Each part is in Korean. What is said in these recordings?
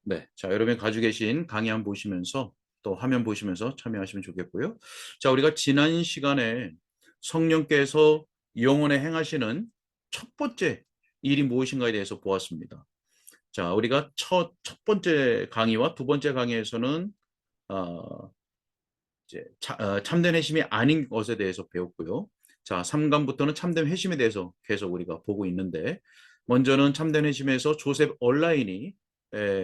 네. 자, 여러분이 가지고 계신 강의 한번 보시면서 또 화면 보시면서 참여하시면 좋겠고요. 자, 우리가 지난 시간에 성령께서 영혼에 행하시는 첫 번째 일이 무엇인가에 대해서 보았습니다. 자, 우리가 첫 번째 강의와 두 번째 강의에서는 어, 이제 참된 회심이 아닌 것에 대해서 배웠고요. 자, 3강부터는 참된 회심에 대해서 계속 우리가 보고 있는데, 먼저는 참된 회심에서 조셉 얼라인이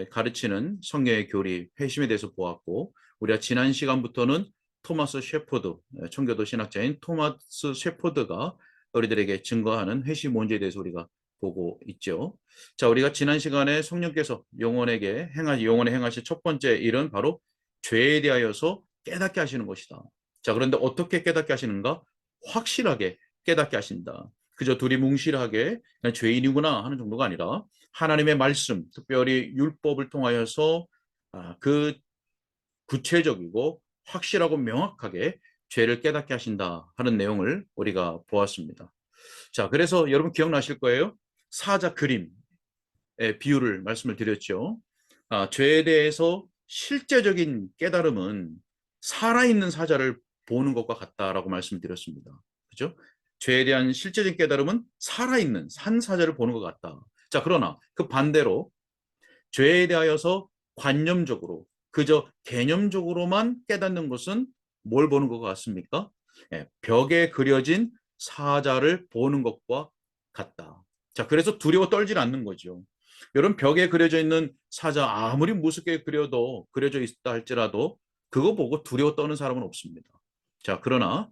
가르치는 성경의 교리, 회심에 대해서 보았고, 우리가 지난 시간부터는 토마스 셰퍼드, 청교도 신학자인 토마스 셰퍼드가 우리들에게 증거하는 회심 문제에 대해서 우리가 보고 있죠. 자, 우리가 지난 시간에 성령께서 영혼에 행하신 첫 번째 일은 바로 죄에 대하여서 깨닫게 하시는 것이다. 자, 그런데 어떻게 깨닫게 하시는가? 확실하게 깨닫게 하신다. 그저 둘이 뭉실하게 그냥 죄인이구나 하는 정도가 아니라 하나님의 말씀, 특별히 율법을 통하여서 그 구체적이고 확실하고 명확하게 죄를 깨닫게 하신다 하는 내용을 우리가 보았습니다. 자, 그래서 여러분 기억나실 거예요. 사자 그림의 비유를 말씀을 드렸죠. 죄에 대해서 실제적인 깨달음은 살아있는 사자를 보는 것과 같다라고 말씀드렸습니다. 그죠? 죄에 대한 실제적인 깨달음은 살아있는 산 사자를 보는 것 같다. 자, 그러나 그 반대로 죄에 대하여서 관념적으로 그저 개념적으로만 깨닫는 것은 뭘 보는 것 같습니까? 벽에 그려진 사자를 보는 것과 같다. 자, 그래서 두려워 떨질 않는 거죠. 여러분, 벽에 그려져 있는 사자 아무리 무섭게 그려져 있다 할지라도 그거 보고 두려워 떠는 사람은 없습니다. 자, 그러나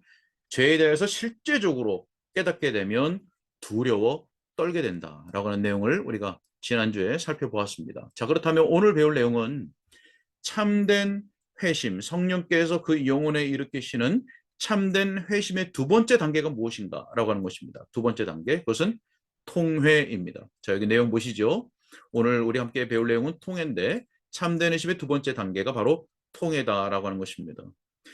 죄에 대해서 실제적으로 깨닫게 되면 두려워 떨게 된다라고 하는 내용을 우리가 지난주에 살펴보았습니다. 자, 그렇다면 오늘 배울 내용은 참된 회심, 성령께서 그 영혼에 일으키시는 참된 회심의 두 번째 단계가 무엇인가라고 하는 것입니다. 두 번째 단계, 그것은 통회입니다. 자, 여기 내용 보시죠. 오늘 우리 함께 배울 내용은 통회인데 참된 회심의 두 번째 단계가 바로 통회다라고 하는 것입니다.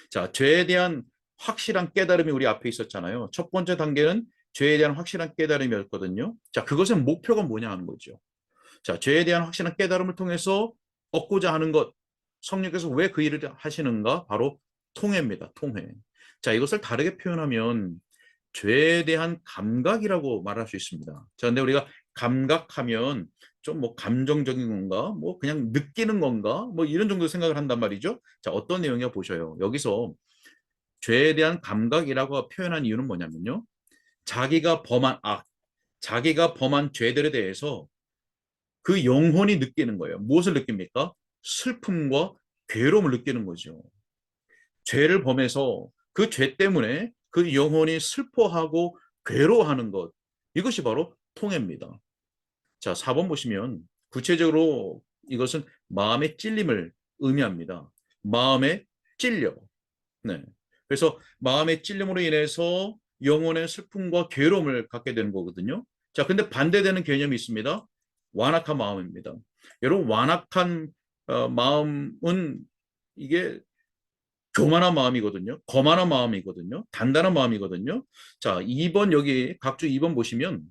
자, 죄에 대한 확실한 깨달음이 우리 앞에 있었잖아요. 첫 번째 단계는 죄에 대한 확실한 깨달음이었거든요. 자, 그것의 목표가 뭐냐 하는 거죠. 자, 죄에 대한 확실한 깨달음을 통해서 얻고자 하는 것, 성령께서 왜 그 일을 하시는가? 바로 통회입니다. 통회. 자, 이것을 다르게 표현하면 죄에 대한 감각이라고 말할 수 있습니다. 자, 근데 우리가 감각하면 좀 뭐 감정적인 건가? 뭐 그냥 느끼는 건가? 뭐 이런 정도 생각을 한단 말이죠. 자, 어떤 내용이야 보셔요. 여기서 죄에 대한 감각이라고 표현한 이유는 뭐냐면요. 자기가 범한 악, 자기가 범한 죄들에 대해서 그 영혼이 느끼는 거예요. 무엇을 느낍니까? 슬픔과 괴로움을 느끼는 거죠. 죄를 범해서 그 죄 때문에 그 영혼이 슬퍼하고 괴로워하는 것. 이것이 바로 통해입니다. 자, 4번 보시면 구체적으로 이것은 마음의 찔림을 의미합니다. 마음에 찔려. 네. 그래서 마음의 찔림으로 인해서 영혼의 슬픔과 괴로움을 갖게 되는 거거든요. 자, 근데 반대되는 개념이 있습니다. 완악한 마음입니다. 여러분, 완악한 마음은 이게 교만한 마음이거든요. 거만한 마음이거든요. 단단한 마음이거든요. 자, 2번 여기 각주 2번 보시면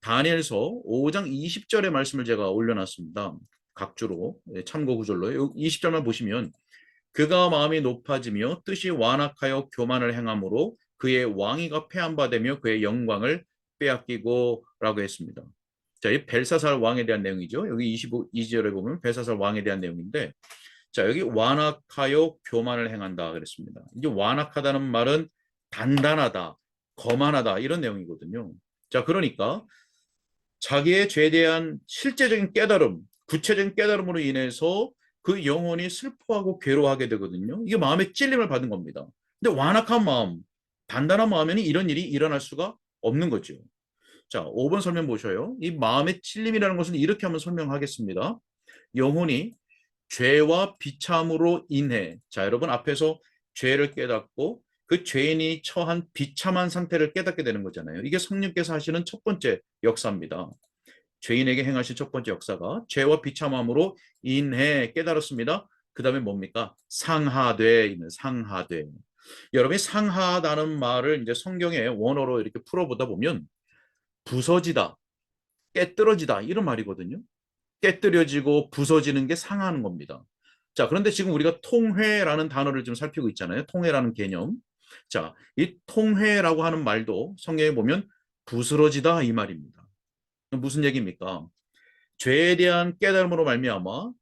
다니엘서 5장 20절의 말씀을 제가 올려놨습니다. 각주로 참고 구절로 20절만 보시면 그가 마음이 높아지며 뜻이 완악하여 교만을 행함으로 그의 왕위가 폐한바되며 그의 영광을 빼앗기고라고 했습니다. 자, 이 벨사살 왕에 대한 내용이죠. 여기 22절에 보면 벨사살 왕에 대한 내용인데, 자, 여기 완악하여 교만을 행한다 그랬습니다. 이제 완악하다는 말은 단단하다, 거만하다 이런 내용이거든요. 자, 그러니까 자기의 죄에 대한 실제적인 깨달음, 구체적인 깨달음으로 인해서 그 영혼이 슬퍼하고 괴로워하게 되거든요. 이게 마음의 찔림을 받은 겁니다. 근데 완악한 마음, 단단한 마음에는 이런 일이 일어날 수가 없는 거죠. 자, 5번 설명 보셔요. 이 마음의 찔림이라는 것은 이렇게 한번 설명하겠습니다. 영혼이 죄와 비참으로 인해, 자, 여러분 앞에서 죄를 깨닫고 그 죄인이 처한 비참한 상태를 깨닫게 되는 거잖아요. 이게 성령께서 하시는 첫 번째 역사입니다. 죄인에게 행하신 첫 번째 역사가 죄와 비참함으로 인해 깨달았습니다. 그 다음에 뭡니까? 상하되 있는 상하되. 여러분이 상하다는 말을 이제 성경의 원어로 이렇게 풀어보다 보면 부서지다, 깨뜨러지다 이런 말이거든요. 깨뜨려지고 부서지는 게 상하는 겁니다. 자, 그런데 지금 우리가 통회라는 단어를 좀 살피고 있잖아요. 통회라는 개념. 자, 이 통회라고 하는 말도 성경에 보면 부스러지다 이 말입니다. 무슨 얘기입니까? 죄에 대한 깨달음으로 말미암아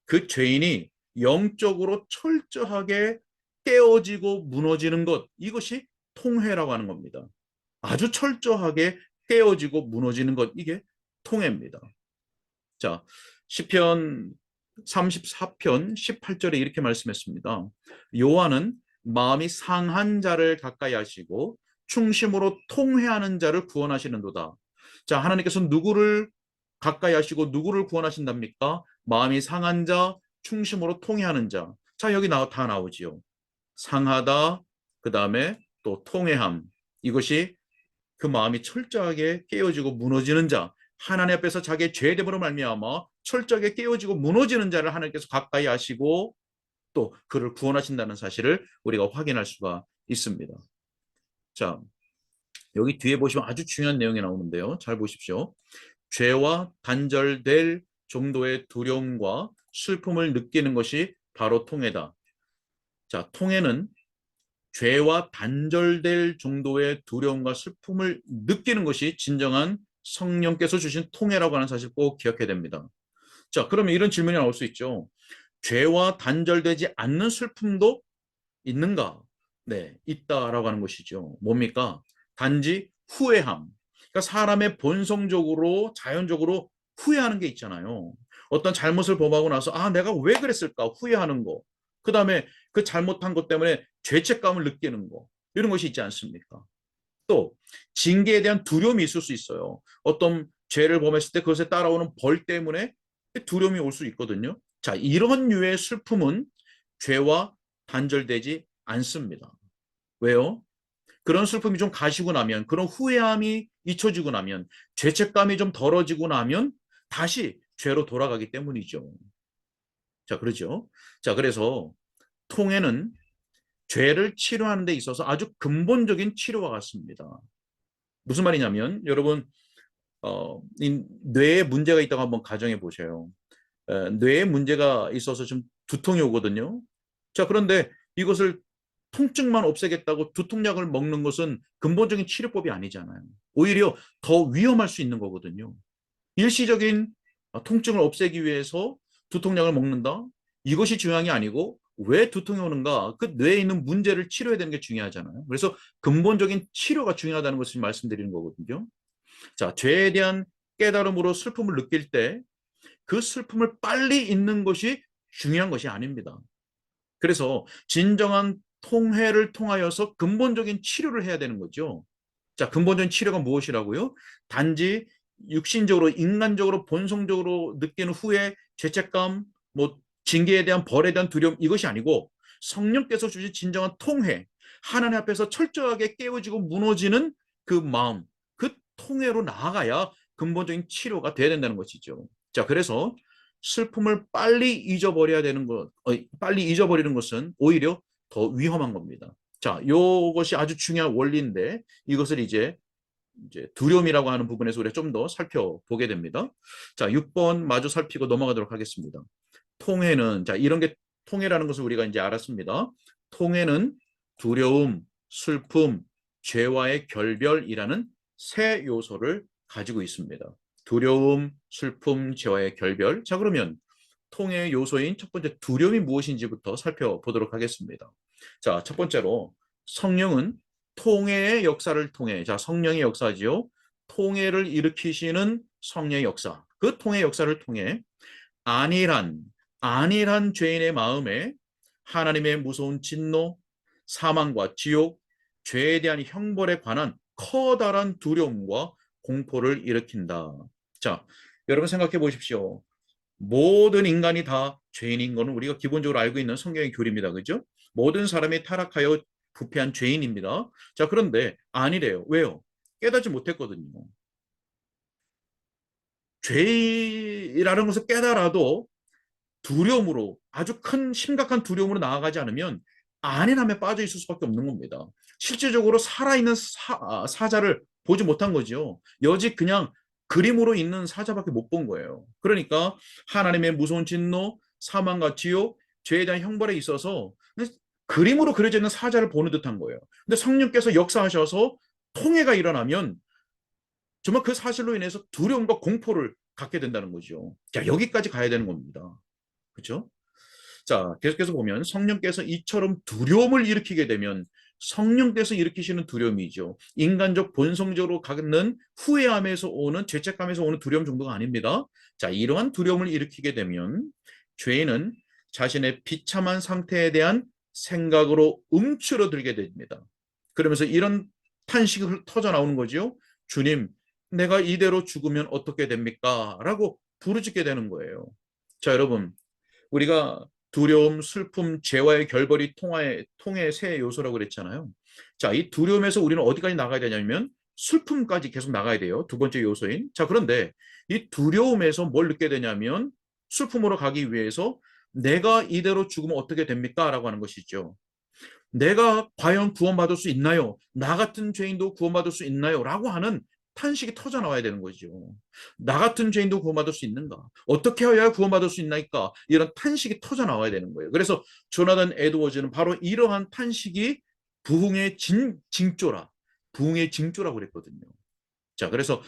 그 죄인이 영적으로 철저하게 깨어지고 무너지는 것, 이것이 통회라고 하는 겁니다. 아주 철저하게 깨어지고 무너지는 것, 이게 통회입니다. 자, 시편 34편 18절에 이렇게 말씀했습니다. 여호와는 마음이 상한 자를 가까이 하시고 충심으로 통회하는 자를 구원하시는도다. 자, 하나님께서 누구를 가까이 하시고 누구를 구원하신답니까? 마음이 상한 자, 충심으로 통회하는 자. 자, 여기 다 나오지요. 상하다, 그 다음에 또 통회함. 이것이 그 마음이 철저하게 깨어지고 무너지는 자, 하나님 앞에서 자기의 죄됨으로 말미암아 철저하게 깨어지고 무너지는 자를 하나님께서 가까이 하시고 또 그를 구원하신다는 사실을 우리가 확인할 수가 있습니다. 자, 여기 뒤에 보시면 아주 중요한 내용이 나오는데요. 잘 보십시오. 죄와 단절될 정도의 두려움과 슬픔을 느끼는 것이 바로 통회다. 자, 통회는 죄와 단절될 정도의 두려움과 슬픔을 느끼는 것이 진정한 성령께서 주신 통해라고 하는 사실 꼭 기억해야 됩니다. 자, 그러면 이런 질문이 나올 수 있죠. 죄와 단절되지 않는 슬픔도 있는가? 네, 있다라고 하는 것이죠. 뭡니까? 단지 후회함. 그러니까 사람의 본성적으로 자연적으로 후회하는 게 있잖아요. 어떤 잘못을 범하고 나서 아, 내가 왜 그랬을까? 후회하는 거. 그다음에 그 잘못한 것 때문에 죄책감을 느끼는 거. 이런 것이 있지 않습니까? 또 징계에 대한 두려움이 있을 수 있어요. 어떤 죄를 범했을 때 그것에 따라오는 벌 때문에 두려움이 올 수 있거든요. 자, 이런 류의 슬픔은 죄와 단절되지 않습니다. 왜요? 그런 슬픔이 좀 가시고 나면, 그런 후회함이 잊혀지고 나면, 죄책감이 좀 덜어지고 나면 다시 죄로 돌아가기 때문이죠. 자, 그러죠. 자, 그래서 통해는 죄를 치료하는 데 있어서 아주 근본적인 치료와 같습니다. 무슨 말이냐면, 여러분, 이 뇌에 문제가 있다고 한번 가정해 보세요. 뇌에 문제가 있어서 좀 두통이 오거든요. 자, 그런데 이것을 통증만 없애겠다고 두통약을 먹는 것은 근본적인 치료법이 아니잖아요. 오히려 더 위험할 수 있는 거거든요. 일시적인 통증을 없애기 위해서 두통약을 먹는다? 이것이 중요한 게 아니고 왜 두통이 오는가? 그 뇌에 있는 문제를 치료해야 되는 게 중요하잖아요. 그래서 근본적인 치료가 중요하다는 것을 말씀드리는 거거든요. 자, 죄에 대한 깨달음으로 슬픔을 느낄 때 그 슬픔을 빨리 잊는 것이 중요한 것이 아닙니다. 그래서 진정한 통회를 통하여서 근본적인 치료를 해야 되는 거죠. 자, 근본적인 치료가 무엇이라고요? 단지 육신적으로, 인간적으로, 본성적으로 느끼는 후회, 죄책감, 뭐 징계에 대한 벌에 대한 두려움 이것이 아니고 성령께서 주신 진정한 통회, 하나님 앞에서 철저하게 깨어지고 무너지는 그 마음, 그 통회로 나아가야 근본적인 치료가 돼야 된다는 것이죠. 자, 그래서 슬픔을 빨리 잊어버려야 되는 것, 빨리 잊어버리는 것은 오히려 더 위험한 겁니다. 자, 요것이 아주 중요한 원리인데 이것을 이제 두려움이라고 하는 부분에서 우리가 좀 더 살펴보게 됩니다. 자, 6번 마저 살피고 넘어가도록 하겠습니다. 통해는, 자, 이런 게 통해라는 것을 우리가 이제 알았습니다. 통해는 두려움, 슬픔, 죄와의 결별이라는 세 요소를 가지고 있습니다. 두려움, 슬픔, 죄와의 결별. 자, 그러면 통해의 요소인 첫 번째 두려움이 무엇인지부터 살펴보도록 하겠습니다. 자, 첫 번째로 성령은 통해의 역사를 통해, 자, 성령의 역사지요. 통해를 일으키시는 성령의 역사. 그 통해 역사를 통해 안일한, 안일한 죄인의 마음에 하나님의 무서운 진노, 사망과 지옥, 죄에 대한 형벌에 관한 커다란 두려움과 공포를 일으킨다. 자, 여러분 생각해 보십시오. 모든 인간이 다 죄인인 것은 우리가 기본적으로 알고 있는 성경의 교리입니다. 그죠? 모든 사람이 타락하여 부패한 죄인입니다. 자, 그런데 아니래요. 왜요? 깨닫지 못했거든요. 죄라는 것을 깨달아도 두려움으로 아주 큰 심각한 두려움으로 나아가지 않으면 안일함에 빠져 있을 수밖에 없는 겁니다. 실질적으로 살아있는 사자를 보지 못한 거죠. 여직 그냥 그림으로 있는 사자밖에 못 본 거예요. 그러니까 하나님의 무서운 진노, 사망과 지옥, 죄에 대한 형벌에 있어서 그림으로 그려져 있는 사자를 보는 듯한 거예요. 근데 성령께서 역사하셔서 통해가 일어나면 정말 그 사실로 인해서 두려움과 공포를 갖게 된다는 거죠. 자, 여기까지 가야 되는 겁니다. 그렇죠? 자, 계속해서 보면 성령께서 이처럼 두려움을 일으키게 되면 성령께서 일으키시는 두려움이죠. 인간적 본성적으로 갖는 후회함에서 오는 죄책감에서 오는 두려움 정도가 아닙니다. 자, 이러한 두려움을 일으키게 되면 죄인은 자신의 비참한 상태에 대한 생각으로 움츠러들게 됩니다. 그러면서 이런 탄식이 터져 나오는 거죠. 주님, 내가 이대로 죽으면 어떻게 됩니까? 라고 부르짖게 되는 거예요. 자, 여러분, 우리가 두려움, 슬픔, 죄와의 결벌이 통해 세 요소라고 그랬잖아요. 자, 이 두려움에서 우리는 어디까지 나가야 되냐면 슬픔까지 계속 나가야 돼요. 두 번째 요소인. 자, 그런데 이 두려움에서 뭘 느끼게 되냐면 슬픔으로 가기 위해서 내가 이대로 죽으면 어떻게 됩니까? 라고 하는 것이죠. 내가 과연 구원받을 수 있나요? 나 같은 죄인도 구원받을 수 있나요? 라고 하는 탄식이 터져 나와야 되는 거죠. 나 같은 죄인도 구원받을 수 있는가? 어떻게 해야 구원받을 수 있나이까? 이런 탄식이 터져 나와야 되는 거예요. 그래서 조나단 에드워즈는 바로 이러한 탄식이 부흥의 징조라, 부흥의 징조라고 그랬거든요. 자, 그래서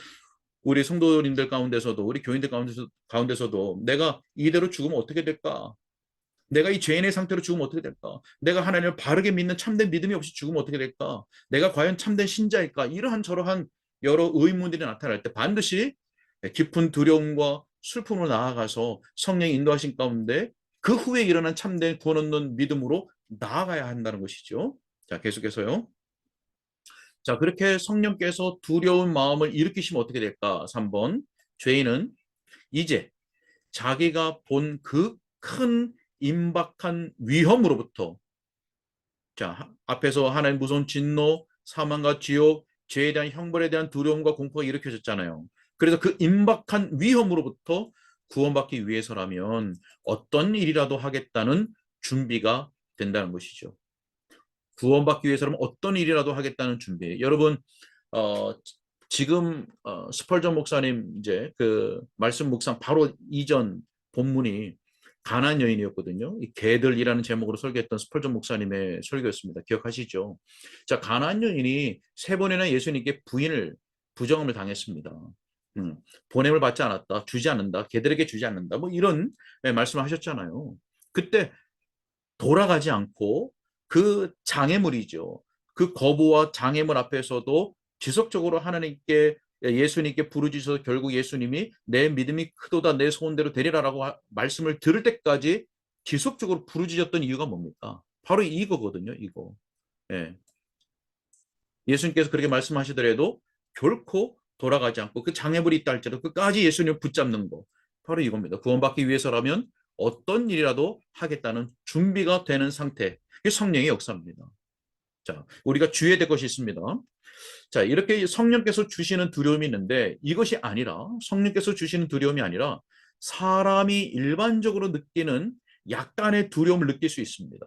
우리 성도님들 가운데서도, 우리 교인들 가운데서도 내가 이대로 죽으면 어떻게 될까? 내가 이 죄인의 상태로 죽으면 어떻게 될까? 내가 하나님을 바르게 믿는 참된 믿음이 없이 죽으면 어떻게 될까? 내가 과연 참된 신자일까? 이러한 저러한 여러 의문들이 나타날 때 반드시 깊은 두려움과 슬픔으로 나아가서 성령의 인도하신 가운데 그 후에 일어난 참된 구원 얻는 믿음으로 나아가야 한다는 것이죠. 자, 계속해서요. 자, 그렇게 성령께서 두려운 마음을 일으키시면 어떻게 될까? 3번. 죄인은 이제 자기가 본 그 큰 임박한 위험으로부터, 자, 앞에서 하나님 무서운 진노, 사망과 지옥, 죄에 대한 형벌에 대한 두려움과 공포가 일으켜졌잖아요. 그래서 그 임박한 위험으로부터 구원받기 위해서라면 어떤 일이라도 하겠다는 준비가 된다는 것이죠. 구원받기 위해서라면 어떤 일이라도 하겠다는 준비. 여러분, 어, 지금 스펄전 목사님 이제 그 말씀 묵상 바로 이전 본문이 가나안 여인이었거든요. 이 개들이라는 제목으로 설교했던 스펄전 목사님의 설교였습니다. 기억하시죠? 자, 가나안 여인이 세 번이나 예수님께 부정함을 당했습니다. 음, 보냄을 받지 않았다, 주지 않는다, 개들에게 주지 않는다, 뭐 이런 말씀을 하셨잖아요. 그때 돌아가지 않고 그 장애물이죠. 그 거부와 장애물 앞에서도 지속적으로 하나님께 예수님께 부르짖어서 결국 예수님이 내 믿음이 크도다 내 소원대로 되리라라고 말씀을 들을 때까지 지속적으로 부르짖었던 이유가 뭡니까? 바로 이거거든요. 이거. 예. 예수님께서 그렇게 말씀하시더라도 결코 돌아가지 않고 그 장애물이 있다 할지라도 끝까지 예수님을 붙잡는 거. 바로 이겁니다. 구원받기 위해서라면 어떤 일이라도 하겠다는 준비가 되는 상태. 이게 성령의 역사입니다. 자, 우리가 주의해야 될 것이 있습니다. 자, 이렇게 성령께서 주시는 두려움이 있는데 이것이 아니라 성령께서 주시는 두려움이 아니라 사람이 일반적으로 느끼는 약간의 두려움을 느낄 수 있습니다.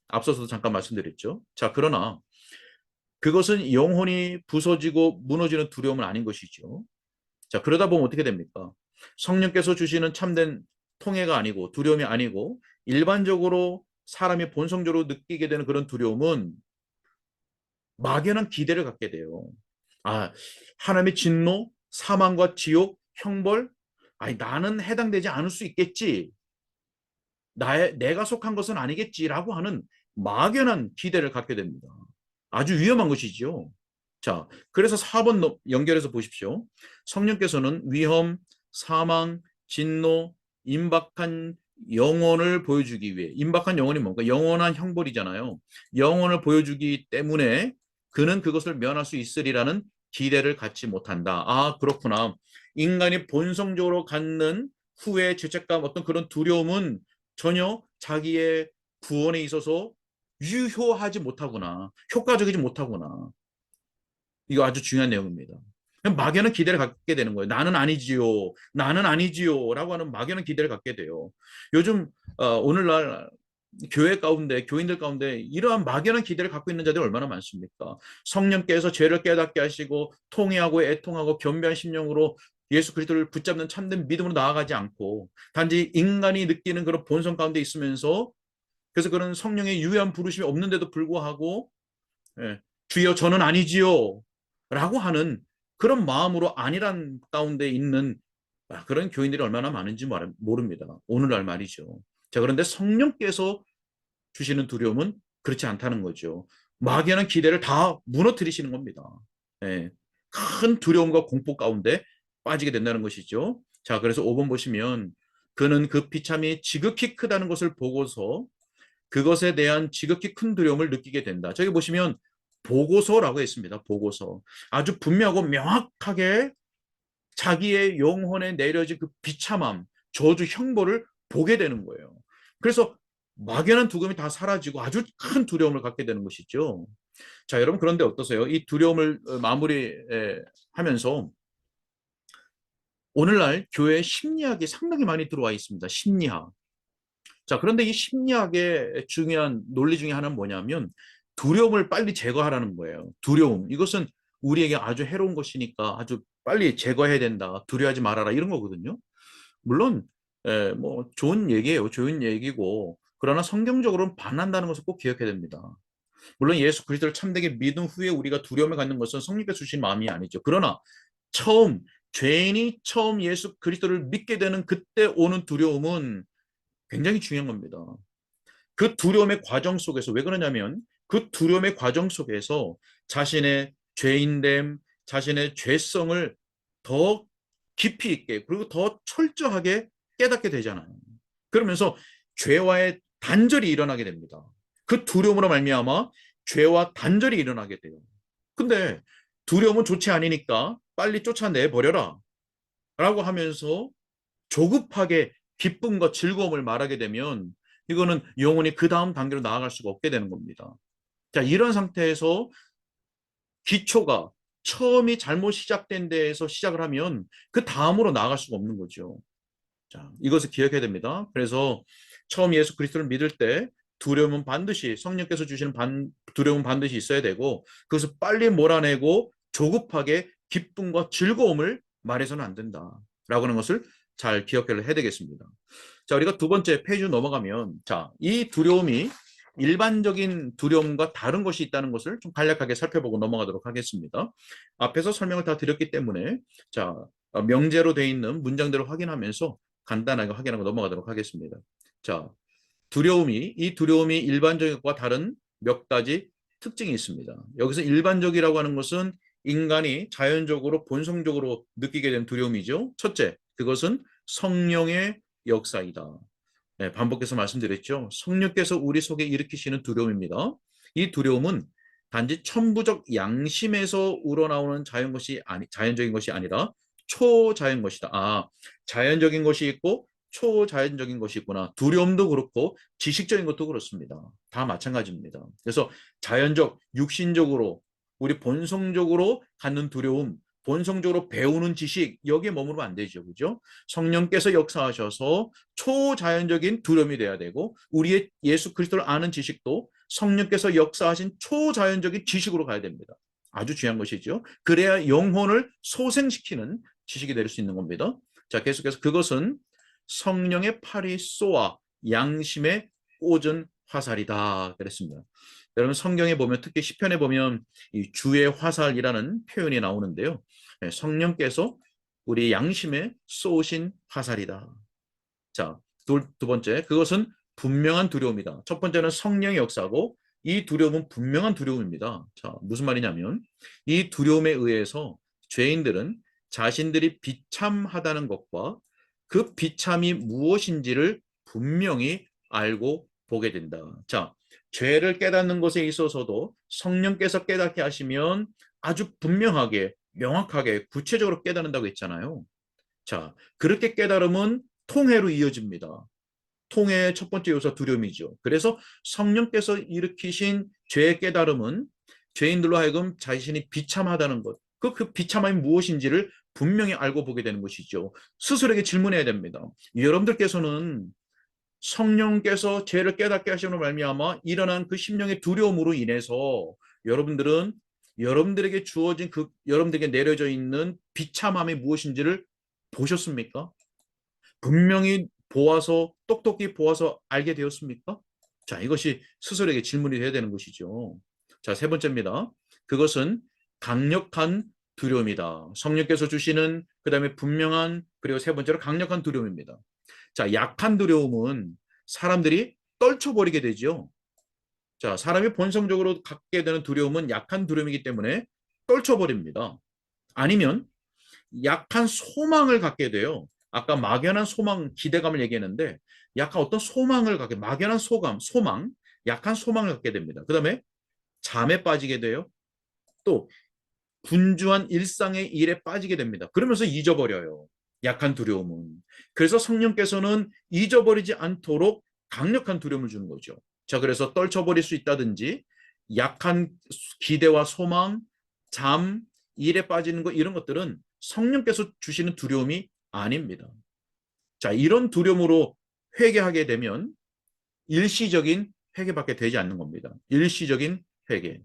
앞서서도 잠깐 말씀드렸죠. 자, 그러나 그것은 영혼이 부서지고 무너지는 두려움은 아닌 것이죠. 자, 그러다 보면 어떻게 됩니까? 성령께서 주시는 참된 통해가 아니고 두려움이 아니고 일반적으로 사람이 본성적으로 느끼게 되는 그런 두려움은 막연한 기대를 갖게 돼요. 아, 하나님의 진노, 사망과 지옥, 형벌, 아니 나는 해당되지 않을 수 있겠지. 내가 속한 것은 아니겠지라고 하는 막연한 기대를 갖게 됩니다. 아주 위험한 것이죠. 자, 그래서 4번 연결해서 보십시오. 성령께서는 위험, 사망, 진노, 임박한 영혼을 보여주기 위해, 임박한 영혼이 뭔가? 영원한 형벌이잖아요. 영혼을 보여주기 때문에 그는 그것을 면할 수 있으리라는 기대를 갖지 못한다. 아, 그렇구나. 인간이 본성적으로 갖는 후회, 죄책감, 어떤 그런 두려움은 전혀 자기의 구원에 있어서 유효하지 못하구나. 효과적이지 못하구나. 이거 아주 중요한 내용입니다. 막연한 기대를 갖게 되는 거예요. 나는 아니지요. 나는 아니지요. 라고 하는 막연한 기대를 갖게 돼요. 요즘 오늘날 교회 가운데 교인들 가운데 이러한 막연한 기대를 갖고 있는 자들이 얼마나 많습니까? 성령께서 죄를 깨닫게 하시고 통회하고 애통하고 겸비한 심령으로 예수 그리스도를 붙잡는 참된 믿음으로 나아가지 않고 단지 인간이 느끼는 그런 본성 가운데 있으면서, 그래서 그런 성령의 유한 부르심이 없는데도 불구하고 예, 주여 저는 아니지요 라고 하는 그런 마음으로 아니란 가운데 있는 그런 교인들이 얼마나 많은지 모릅니다. 오늘날 말이죠. 자, 그런데 성령께서 주시는 두려움은 그렇지 않다는 거죠. 막연한 기대를 다 무너뜨리시는 겁니다. 예, 큰 두려움과 공포 가운데 빠지게 된다는 것이죠. 자, 그래서 5번 보시면 그는 그 비참이 지극히 크다는 것을 보고서 그것에 대한 지극히 큰 두려움을 느끼게 된다. 저기 보시면 보고서라고 했습니다. 보고서. 아주 분명하고 명확하게 자기의 영혼에 내려진 그 비참함, 저주, 형벌을 보게 되는 거예요. 그래서 막연한 두려움이 다 사라지고 아주 큰 두려움을 갖게 되는 것이죠. 자, 여러분, 그런데 어떠세요? 이 두려움을 마무리하면서 오늘날 교회에 심리학이 상당히 많이 들어와 있습니다. 심리학. 자, 그런데 이 심리학의 중요한 논리 중에 하나는 뭐냐면 두려움을 빨리 제거하라는 거예요. 두려움. 이것은 우리에게 아주 해로운 것이니까 아주 빨리 제거해야 된다. 두려워하지 말아라. 이런 거거든요. 물론 뭐 좋은 얘기예요. 좋은 얘기고, 그러나 성경적으로는 반한다는 것을 꼭 기억해야 됩니다. 물론 예수 그리스도를 참되게 믿은 후에 우리가 두려움을 갖는 것은 성령께서 주신 마음이 아니죠. 그러나 처음 죄인이 처음 예수 그리스도를 믿게 되는 그때 오는 두려움은 굉장히 중요한 겁니다. 그 두려움의 과정 속에서, 왜 그러냐면 그 두려움의 과정 속에서 자신의 죄인됨, 자신의 죄성을 더 깊이 있게 그리고 더 철저하게 깨닫게 되잖아요. 그러면서 죄와의 단절이 일어나게 됩니다. 그 두려움으로 말미암아 죄와 단절이 일어나게 돼요. 근데 두려움은 좋지 않으니까 빨리 쫓아내 버려라 라고 하면서 조급하게 기쁨과 즐거움을 말하게 되면 이거는 영혼이 그 다음 단계로 나아갈 수가 없게 되는 겁니다. 자, 이런 상태에서 기초가 처음이 잘못 시작된 데에서 시작을 하면 그 다음으로 나아갈 수가 없는 거죠. 자, 이것을 기억해야 됩니다. 그래서 처음 예수 그리스도를 믿을 때 두려움은 반드시 성령께서 주시는 두려움은 반드시 있어야 되고, 그것을 빨리 몰아내고 조급하게 기쁨과 즐거움을 말해서는 안 된다라고 하는 것을 잘 기억을 해야 되겠습니다. 자, 우리가 두 번째 페이지 넘어가면, 자, 이 두려움이 일반적인 두려움과 다른 것이 있다는 것을 좀 간략하게 살펴보고 넘어가도록 하겠습니다. 앞에서 설명을 다 드렸기 때문에, 자, 명제로 되어 있는 문장들을 확인하면서 간단하게 확인하고 넘어가도록 하겠습니다. 자, 이 두려움이 일반적인 것과 다른 몇 가지 특징이 있습니다. 여기서 일반적이라고 하는 것은 인간이 자연적으로 본성적으로 느끼게 된 두려움이죠. 첫째, 그것은 성령의 역사이다. 네, 반복해서 말씀드렸죠. 성령께서 우리 속에 일으키시는 두려움입니다. 이 두려움은 단지 천부적 양심에서 우러나오는 자연적인 것이 아니라 초자연 것이다. 자연적인 것이 있고 초자연적인 것이 있구나. 두려움도 그렇고 지식적인 것도 그렇습니다. 다 마찬가지입니다. 그래서 자연적, 육신적으로 우리 본성적으로 갖는 두려움, 본성적으로 배우는 지식, 여기에 머무르면 안 되죠. 그죠? 성령께서 역사하셔서 초자연적인 두려움이 돼야 되고, 우리의 예수 그리스도를 아는 지식도 성령께서 역사하신 초자연적인 지식으로 가야 됩니다. 아주 중요한 것이죠. 그래야 영혼을 소생시키는 지식이 될 수 있는 겁니다. 자, 계속해서 그것은 성령의 팔이 쏘아 양심에 꽂은 화살이다 그랬습니다. 여러분, 성경에 보면, 특히 시편에 보면 이 주의 화살이라는 표현이 나오는데요. 성령께서 우리 양심에 쏘신 화살이다. 자, 두 번째, 그것은 분명한 두려움이다. 첫 번째는 성령의 역사고, 이 두려움은 분명한 두려움입니다. 자, 무슨 말이냐면 이 두려움에 의해서 죄인들은 자신들이 비참하다는 것과 그 비참이 무엇인지를 분명히 알고 보게 된다. 자, 죄를 깨닫는 것에 있어서도 성령께서 깨닫게 하시면 아주 분명하게, 명확하게, 구체적으로 깨닫는다고 했잖아요. 자, 그렇게 깨달음은 통해로 이어집니다. 통해의 첫 번째 요소 두려움이죠. 그래서 성령께서 일으키신 죄의 깨달음은 죄인들로 하여금 자신이 비참하다는 것, 그 비참함이 무엇인지를 분명히 알고 보게 되는 것이죠. 스스로에게 질문해야 됩니다. 여러분들께서는 성령께서 죄를 깨닫게 하시는 말미암아 일어난 그 심령의 두려움으로 인해서 여러분들은 여러분들에게 주어진 여러분들에게 내려져 있는 비참함이 무엇인지를 보셨습니까? 분명히 보아서 똑똑히 보아서 알게 되었습니까? 자, 이것이 스스로에게 질문이 돼야 되는 것이죠. 자, 세 번째입니다. 그것은 강력한 두려움이다. 성령께서 주시는 그다음에 분명한 그리고 세 번째로 강력한 두려움입니다. 자, 약한 두려움은 사람들이 떨쳐버리게 되죠. 자, 사람이 본성적으로 갖게 되는 두려움은 약한 두려움이기 때문에 떨쳐버립니다. 아니면 약한 소망을 갖게 돼요. 아까 막연한 소망, 기대감을 얘기했는데 약간 어떤 소망을 갖게, 막연한 소망, 약한 소망을 갖게 됩니다. 그 다음에 잠에 빠지게 돼요. 또 분주한 일상의 일에 빠지게 됩니다. 그러면서 잊어버려요. 약한 두려움은. 그래서 성령께서는 잊어버리지 않도록 강력한 두려움을 주는 거죠. 자, 그래서 떨쳐버릴 수 있다든지 약한 기대와 소망, 잠, 일에 빠지는 것 이런 것들은 성령께서 주시는 두려움이 아닙니다. 자, 이런 두려움으로 회개하게 되면 일시적인 회개밖에 되지 않는 겁니다. 일시적인 회개.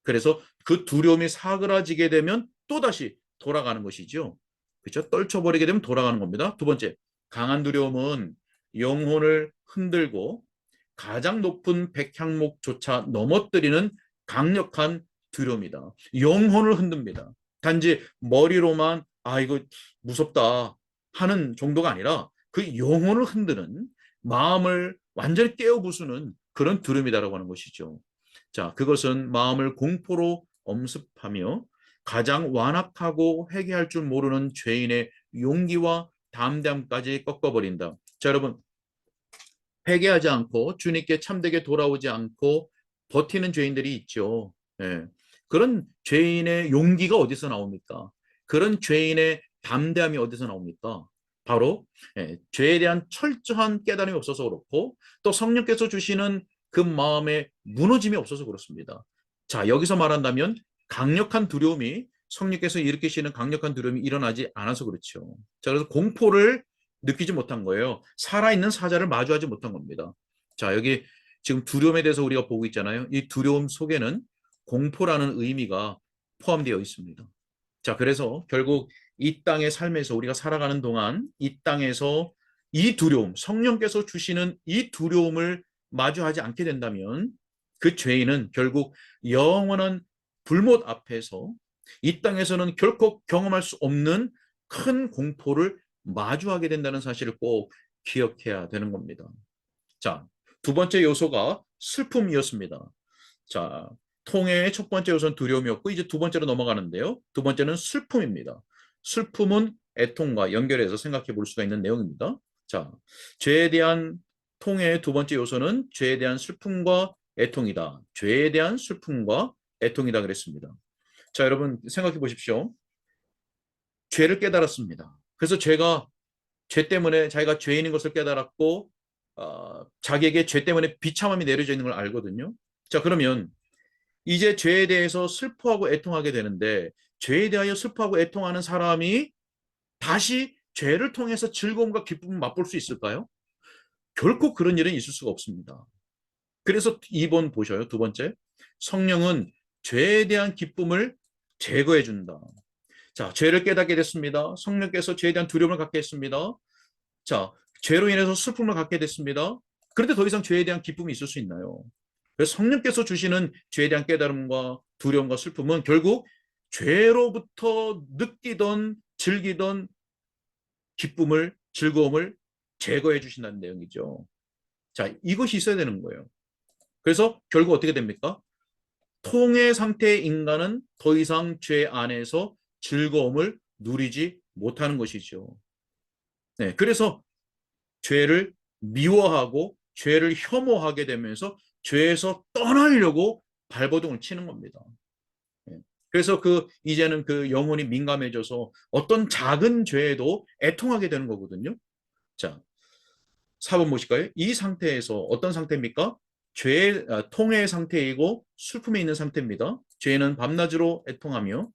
그래서 그 두려움이 사그라지게 되면 또다시 돌아가는 것이죠. 그렇죠? 떨쳐버리게 되면 돌아가는 겁니다. 두 번째, 강한 두려움은 영혼을 흔들고 가장 높은 백향목조차 넘어뜨리는 강력한 두려움이다. 영혼을 흔듭니다. 단지 머리로만 아 이거 무섭다 하는 정도가 아니라 그 영혼을 흔드는 마음을 완전히 깨어 부수는 그런 두려움이다라고 하는 것이죠. 자, 그것은 마음을 공포로 엄습하며 가장 완악하고 회개할 줄 모르는 죄인의 용기와 담대함까지 꺾어버린다. 자, 여러분, 회개하지 않고 주님께 참되게 돌아오지 않고 버티는 죄인들이 있죠. 예. 그런 죄인의 용기가 어디서 나옵니까? 그런 죄인의 담대함이 어디서 나옵니까? 바로 죄에 대한 철저한 깨달음이 없어서 그렇고 또 성령께서 주시는 그 마음의 무너짐이 없어서 그렇습니다. 자, 여기서 말한다면 강력한 두려움이 성령께서 일으키시는 강력한 두려움이 일어나지 않아서 그렇죠. 자, 그래서 공포를 느끼지 못한 거예요. 살아있는 사자를 마주하지 못한 겁니다. 자, 여기 지금 두려움에 대해서 우리가 보고 있잖아요. 이 두려움 속에는 공포라는 의미가 포함되어 있습니다. 자, 그래서 결국 이 땅의 삶에서 우리가 살아가는 동안 이 땅에서 이 두려움, 성령께서 주시는 이 두려움을 마주하지 않게 된다면 그 죄인은 결국 영원한 불못 앞에서 이 땅에서는 결코 경험할 수 없는 큰 공포를 마주하게 된다는 사실을 꼭 기억해야 되는 겁니다. 자, 두 번째 요소가 슬픔이었습니다. 자, 통해의 첫 번째 요소는 두려움이었고 이제 두 번째로 넘어가는데요. 두 번째는 슬픔입니다. 슬픔은 애통과 연결해서 생각해 볼 수가 있는 내용입니다. 자, 죄에 대한 통해의 두 번째 요소는 죄에 대한 슬픔과 애통이다. 죄에 대한 슬픔과 애통이다 그랬습니다. 자, 여러분 생각해 보십시오. 죄를 깨달았습니다. 그래서 죄 때문에 자기가 죄인인 것을 깨달았고 자기에게 죄 때문에 비참함이 내려져 있는 걸 알거든요. 자, 그러면 이제 죄에 대해서 슬퍼하고 애통하게 되는데 죄에 대하여 슬퍼하고 애통하는 사람이 다시 죄를 통해서 즐거움과 기쁨을 맛볼 수 있을까요? 결코 그런 일은 있을 수가 없습니다. 그래서 2번 보셔요. 두 번째. 성령은 죄에 대한 기쁨을 제거해 준다. 자, 죄를 깨닫게 됐습니다. 성령께서 죄에 대한 두려움을 갖게 했습니다. 자, 죄로 인해서 슬픔을 갖게 됐습니다. 그런데 더 이상 죄에 대한 기쁨이 있을 수 있나요? 그래서 성령께서 주시는 죄에 대한 깨달음과 두려움과 슬픔은 결국 죄로부터 느끼던 즐기던 기쁨을 즐거움을 제거해 주신다는 내용이죠. 자, 이것이 있어야 되는 거예요. 그래서 결국 어떻게 됩니까? 통해 상태의 인간은 더 이상 죄 안에서 즐거움을 누리지 못하는 것이죠. 네, 그래서 죄를 미워하고 죄를 혐오하게 되면서 죄에서 떠나려고 발버둥을 치는 겁니다. 예. 그래서 이제는 그 영혼이 민감해져서 어떤 작은 죄에도 애통하게 되는 거거든요. 자, 4번 보실까요? 이 상태에서 어떤 상태입니까? 통해의 상태이고 슬픔에 있는 상태입니다. 죄는 밤낮으로 애통하며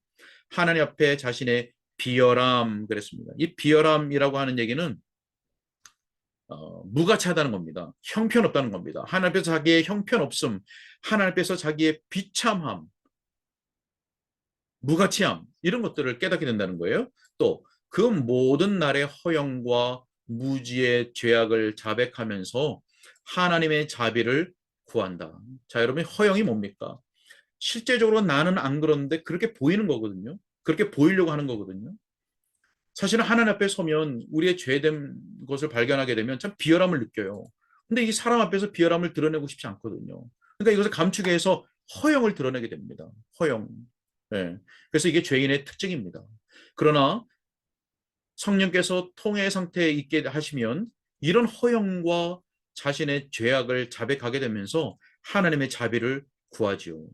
하나님 앞에 자신의 비열함 그랬습니다. 이 비열함이라고 하는 얘기는 무가치하다는 겁니다. 형편없다는 겁니다. 하나님 앞에서 자기의 형편없음, 하나님 앞에서 자기의 비참함, 무가치함 이런 것들을 깨닫게 된다는 거예요. 또 그 모든 날의 허영과 무지의 죄악을 자백하면서 하나님의 자비를 구한다. 자, 여러분, 허영이 뭡니까? 실제적으로 나는 안 그런데 그렇게 보이는 거거든요. 그렇게 보이려고 하는 거거든요. 사실은 하나님 앞에 서면 우리의 죄된 것을 발견하게 되면 참 비열함을 느껴요. 근데 이 사람 앞에서 비열함을 드러내고 싶지 않거든요. 그러니까 이것을 감추기 위해서 허영을 드러내게 됩니다. 허영. 예. 그래서 이게 죄인의 특징입니다. 그러나 성령께서 통해 상태에 있게 하시면 이런 허영과 자신의 죄악을 자백하게 되면서 하나님의 자비를 구하지요.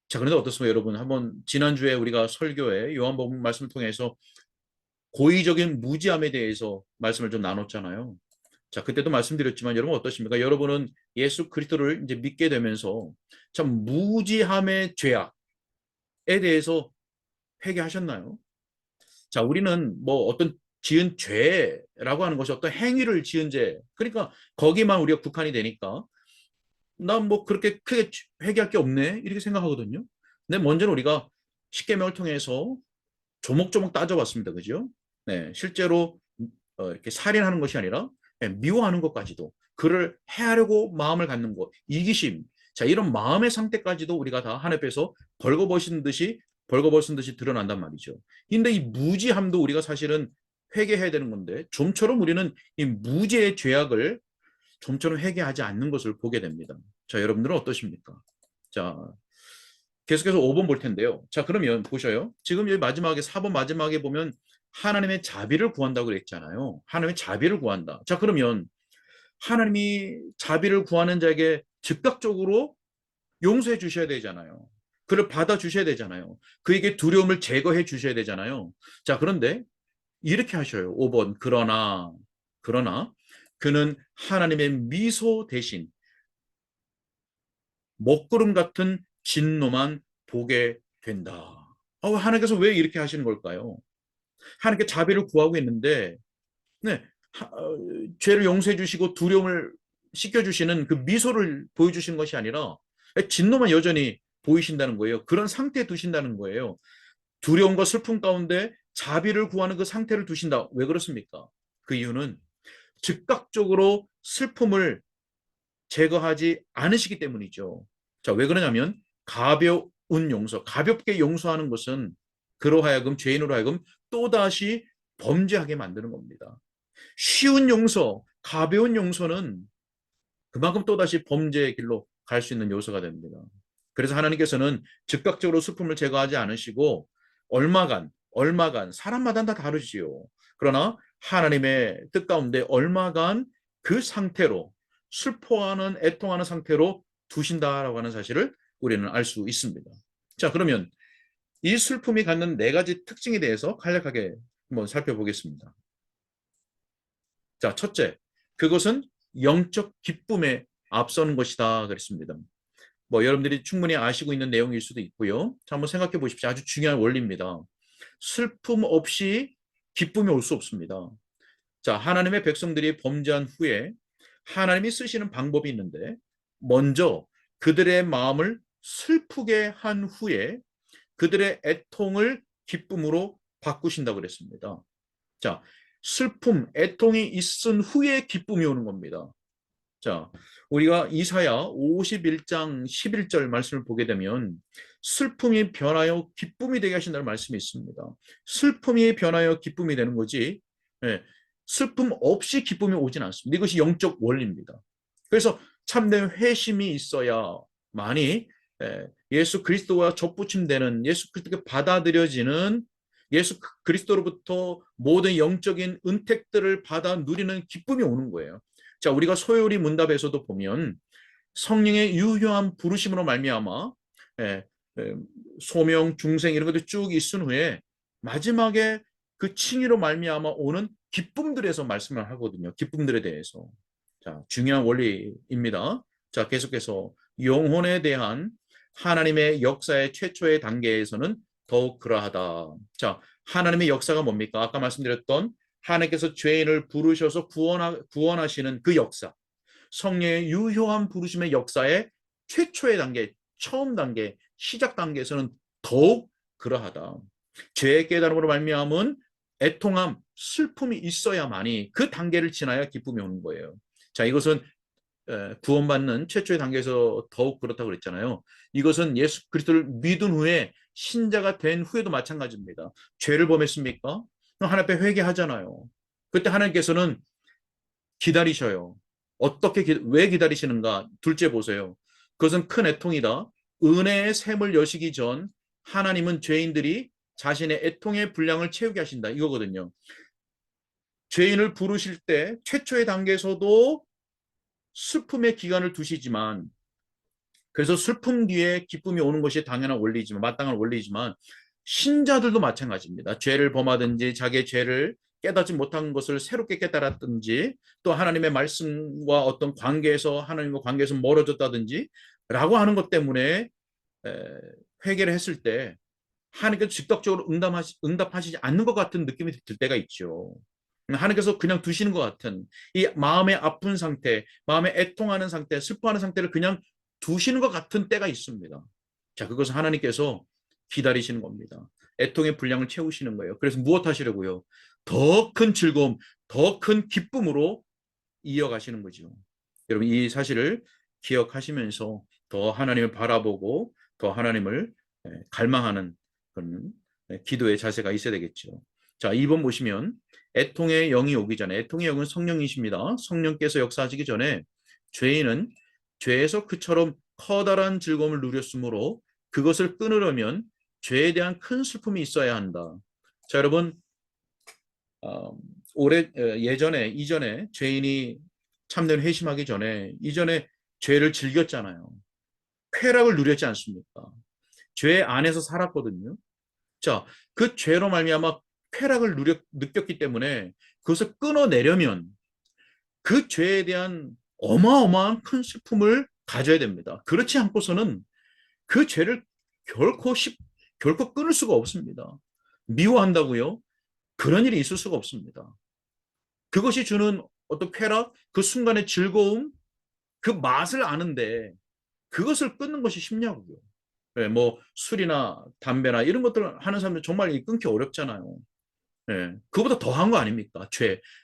자, 그런데 어떻습니까, 여러분? 한번 지난주에 우리가 설교에 요한복음 말씀을 통해서 고의적인 무지함에 대해서 말씀을 좀 나눴잖아요. 자, 그때도 말씀드렸지만 여러분 어떠십니까? 여러분은 예수 그리스도를 이제 믿게 되면서 참 무지함의 죄악에 대해서 회개하셨나요? 자, 우리는 뭐 어떤 지은 죄라고 하는 것이 어떤 행위를 지은 죄. 그러니까 거기만 우리가 국한이 되니까 난 뭐 그렇게 크게 회개할 게 없네. 이렇게 생각하거든요. 근데 먼저는 우리가 십계명을 통해서 조목조목 따져봤습니다. 그죠? 네, 실제로 이렇게 살인하는 것이 아니라 미워하는 것까지도 그를 해하려고 마음을 갖는 것, 이기심. 자, 이런 마음의 상태까지도 우리가 다 하나님 앞에서 벌거벗은 듯이 드러난단 말이죠. 근데 이 무지함도 우리가 사실은 회개해야 되는 건데 좀처럼 우리는 이 무지의 죄악을 좀처럼 회개하지 않는 것을 보게 됩니다. 자, 여러분들은 어떠십니까? 자, 계속해서 5번 볼 텐데요. 자, 그러면 보셔요. 지금 여기 마지막에 4번 마지막에 보면 하나님의 자비를 구한다고 그랬잖아요. 하나님의 자비를 구한다. 자, 그러면 하나님이 자비를 구하는 자에게 즉각적으로 용서해 주셔야 되잖아요. 그를 받아 주셔야 되잖아요. 그에게 두려움을 제거해 주셔야 되잖아요. 자, 그런데 이렇게 하셔요. 5번. 그러나 그는 하나님의 미소 대신 먹구름 같은 진노만 보게 된다. 하나님께서 왜 이렇게 하시는 걸까요? 하나님께 자비를 구하고 있는데, 네, 죄를 용서해 주시고 두려움을 씻겨주시는 그 미소를 보여주시는 것이 아니라 진노만 여전히 보이신다는 거예요. 그런 상태에 두신다는 거예요. 두려움과 슬픔 가운데 자비를 구하는 그 상태를 두신다. 왜 그렇습니까? 그 이유는 즉각적으로 슬픔을 제거하지 않으시기 때문이죠. 자, 왜 그러냐면 가벼운 용서, 가볍게 용서하는 것은 그로 하여금 죄인으로 하여금 또다시 범죄하게 만드는 겁니다. 쉬운 용서, 가벼운 용서는 그만큼 또다시 범죄의 길로 갈 수 있는 요소가 됩니다. 그래서 하나님께서는 즉각적으로 슬픔을 제거하지 않으시고 얼마간 사람마다 다 다르지요. 그러나 하나님의 뜻 가운데 얼마간 그 상태로 슬퍼하는 애통하는 상태로 두신다라고 하는 사실을 우리는 알 수 있습니다. 자, 그러면 이 슬픔이 갖는 네 가지 특징에 대해서 간략하게 한번 살펴보겠습니다. 자, 첫째, 그것은 영적 기쁨에 앞서는 것이다 그랬습니다. 뭐 여러분들이 충분히 아시고 있는 내용일 수도 있고요. 자, 한번 생각해 보십시오. 아주 중요한 원리입니다. 슬픔 없이 기쁨이 올 수 없습니다. 자, 하나님의 백성들이 범죄한 후에 하나님이 쓰시는 방법이 있는데 먼저 그들의 마음을 슬프게 한 후에 그들의 애통을 기쁨으로 바꾸신다고 그랬습니다. 자, 슬픔, 애통이 있은 후에 기쁨이 오는 겁니다. 자, 우리가 이사야 51장 11절 말씀을 보게 되면 슬픔이 변하여 기쁨이 되게 하신다는 말씀이 있습니다. 슬픔이 변하여 기쁨이 되는 거지, 예, 슬픔 없이 기쁨이 오진 않습니다. 이것이 영적 원리입니다. 그래서 참된 회심이 있어야만이 예수 그리스도와 접붙임되는 예수 그리스도께 받아들여지는 예수 그리스도로부터 모든 영적인 은택들을 받아 누리는 기쁨이 오는 거예요. 자, 우리가 소요리 문답에서도 보면 성령의 유효한 부르심으로 말미암아 예, 소명, 중생 이런 것들 쭉 있은 후에 마지막에 그 칭의로 말미암아 오는 기쁨들에서 말씀을 하거든요. 기쁨들에 대해서. 자, 중요한 원리입니다. 자, 계속해서 영혼에 대한 하나님의 역사의 최초의 단계에서는 더욱 그러하다. 자, 하나님의 역사가 뭡니까? 아까 말씀드렸던 하나님께서 죄인을 부르셔서 구원하시는 그 역사. 성령의 유효한 부르심의 역사의 최초의 단계, 처음 단계, 시작 단계에서는 더욱 그러하다. 죄의 깨달음으로 말미암은 애통함, 슬픔이 있어야만이 그 단계를 지나야 기쁨이 오는 거예요. 자, 이것은 구원받는 최초의 단계에서 더욱 그렇다고 그랬잖아요. 이것은 예수 그리스도를 믿은 후에 신자가 된 후에도 마찬가지입니다. 죄를 범했습니까? 하나님 앞에 회개하잖아요. 그때 하나님께서는 기다리셔요. 왜 기다리시는가? 둘째 보세요. 그것은 큰 애통이다. 은혜의 샘을 여시기 전 하나님은 죄인들이 자신의 애통의 분량을 채우게 하신다. 이거거든요. 죄인을 부르실 때 최초의 단계에서도 슬픔의 기간을 두시지만, 그래서 슬픔 뒤에 기쁨이 오는 것이 당연한 원리지만, 마땅한 원리지만, 신자들도 마찬가지입니다. 죄를 범하든지 자기의 죄를 깨닫지 못한 것을 새롭게 깨달았든지, 또 하나님의 말씀과 어떤 관계에서 하나님과 관계에서 멀어졌다든지 라고 하는 것 때문에 회개를 했을 때 하나님께서 즉각적으로 응답하시지 않는 것 같은 느낌이 들 때가 있죠. 하나님께서 그냥 두시는 것 같은 이 마음의 아픈 상태, 마음의 애통하는 상태, 슬퍼하는 상태를 그냥 두시는 것 같은 때가 있습니다. 자, 그것은 하나님께서 기다리시는 겁니다. 애통의 분량을 채우시는 거예요. 그래서 무엇 하시려고요? 더 큰 즐거움, 더 큰 기쁨으로 이어가시는 거죠. 여러분, 이 사실을 기억하시면서 더 하나님을 바라보고 더 하나님을 갈망하는 그런 기도의 자세가 있어야 되겠죠. 자, 2번 보시면 애통의 영이 오기 전에, 애통의 영은 성령이십니다. 성령께서 역사하시기 전에 죄인은 죄에서 그처럼 커다란 즐거움을 누렸으므로 그것을 끊으려면 죄에 대한 큰 슬픔이 있어야 한다. 자, 여러분, 이전에 죄인이 참된 회심하기 전에 이전에 죄를 즐겼잖아요. 쾌락을 누렸지 않습니까? 죄 안에서 살았거든요. 자, 그 죄로 말미암아 쾌락을 느꼈기 때문에 그것을 끊어내려면 그 죄에 대한 어마어마한 큰 슬픔을 가져야 됩니다. 그렇지 않고서는 그 죄를 결코 결코 끊을 수가 없습니다. 미워한다고요? 그런 일이 있을 수가 없습니다. 그것이 주는 어떤 쾌락, 그 순간의 즐거움, 그 맛을 아는데 그것을 끊는 것이 쉽냐고요. 네, 뭐 술이나 담배나 이런 것들 하는 사람들 정말 끊기 어렵잖아요. 네, 그거보다 더한 거 아닙니까?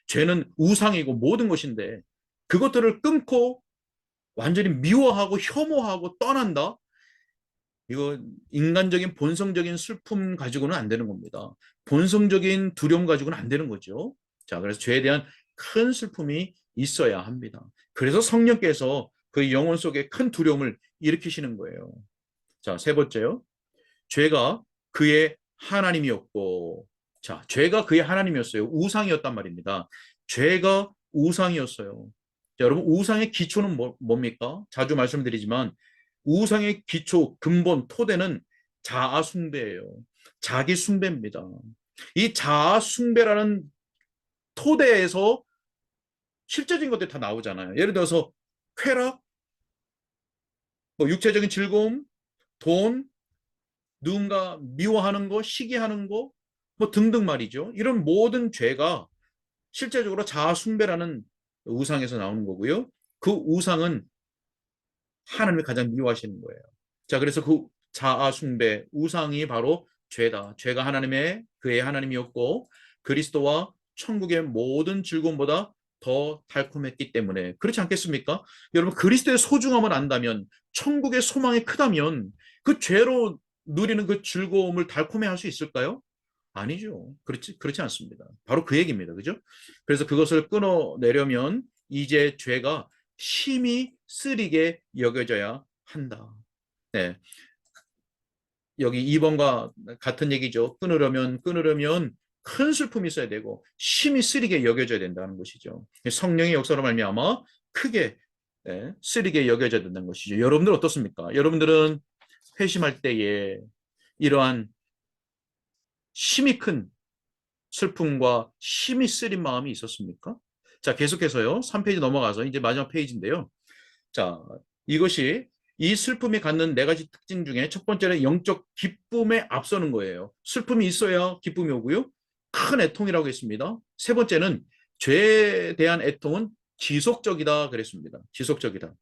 죄는 우상이고 모든 것인데 그것들을 끊고 완전히 미워하고 혐오하고 떠난다? 이거 인간적인 본성적인 슬픔 가지고는 안 되는 겁니다. 본성적인 두려움 가지고는 안 되는 거죠. 자, 그래서 죄에 대한 큰 슬픔이 있어야 합니다. 그래서 성령께서 그 영혼 속에 큰 두려움을 일으키시는 거예요. 자, 세 번째요. 죄가 그의 하나님이었고, 자, 죄가 그의 하나님이었어요. 우상이었단 말입니다. 죄가 우상이었어요. 자, 여러분, 우상의 기초는 뭡니까? 자주 말씀드리지만, 우상의 기초, 근본, 토대는 자아 숭배예요. 자기 숭배입니다. 이 자아 숭배라는 토대에서 실제적인 것들이 다 나오잖아요. 예를 들어서 쾌락, 뭐 육체적인 즐거움, 돈, 누군가 미워하는 거, 시기하는 거, 뭐 등등 말이죠. 이런 모든 죄가 실제적으로 자아 숭배라는 우상에서 나오는 거고요. 그 우상은 하나님을 가장 미워하시는 거예요. 자, 그래서 그 자아 숭배, 우상이 바로 죄다. 죄가 그의 하나님이었고 그리스도와 천국의 모든 즐거움보다 더 달콤했기 때문에 그렇지 않겠습니까? 여러분, 그리스도의 소중함을 안다면, 천국의 소망이 크다면 그 죄로 누리는 그 즐거움을 달콤해 할 수 있을까요? 아니죠. 그렇지 않습니다. 바로 그 얘기입니다. 그죠? 그래서 그것을 끊어내려면 이제 죄가 심히 쓰리게 여겨져야 한다. 네. 여기 2번과 같은 얘기죠. 끊으려면 큰 슬픔이 있어야 되고 심히 쓰리게 여겨져야 된다는 것이죠. 성령의 역사로 말미암아 크게 쓰리게 여겨져야 된다는 것이죠. 여러분들 어떻습니까? 여러분들은 회심할 때에 이러한 심히 큰 슬픔과 심히 쓰린 마음이 있었습니까? 자, 계속해서요. 3페이지 넘어가서 이제 마지막 페이지인데요. 자, 이 슬픔이 갖는 네 가지 특징 중에 첫 번째는 영적 기쁨에 앞서는 거예요. 슬픔이 있어야 기쁨이 오고요. 큰 애통이라고 했습니다. 세 번째는 죄에 대한 애통은 지속적이다 그랬습니다. 지속적이다.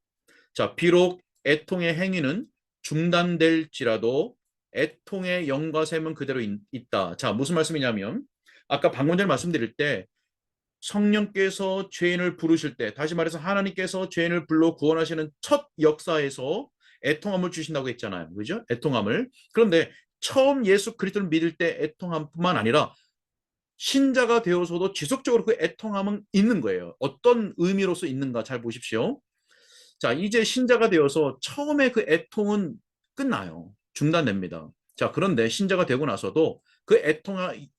자, 비록 애통의 행위는 중단될지라도 애통의 영과 샘은 그대로 있다. 자, 무슨 말씀이냐면 아까 방금 전에 말씀드릴 때 성령께서 죄인을 부르실 때, 다시 말해서 하나님께서 죄인을 불러 구원하시는 첫 역사에서 애통함을 주신다고 했잖아요. 그죠? 애통함을. 그런데 처음 예수 그리스도를 믿을 때 애통함뿐만 아니라 신자가 되어서도 지속적으로 그 애통함은 있는 거예요. 어떤 의미로서 있는가 잘 보십시오. 자, 이제 신자가 되어서 처음에 그 애통은 끝나요. 중단됩니다. 자, 그런데 신자가 되고 나서도 그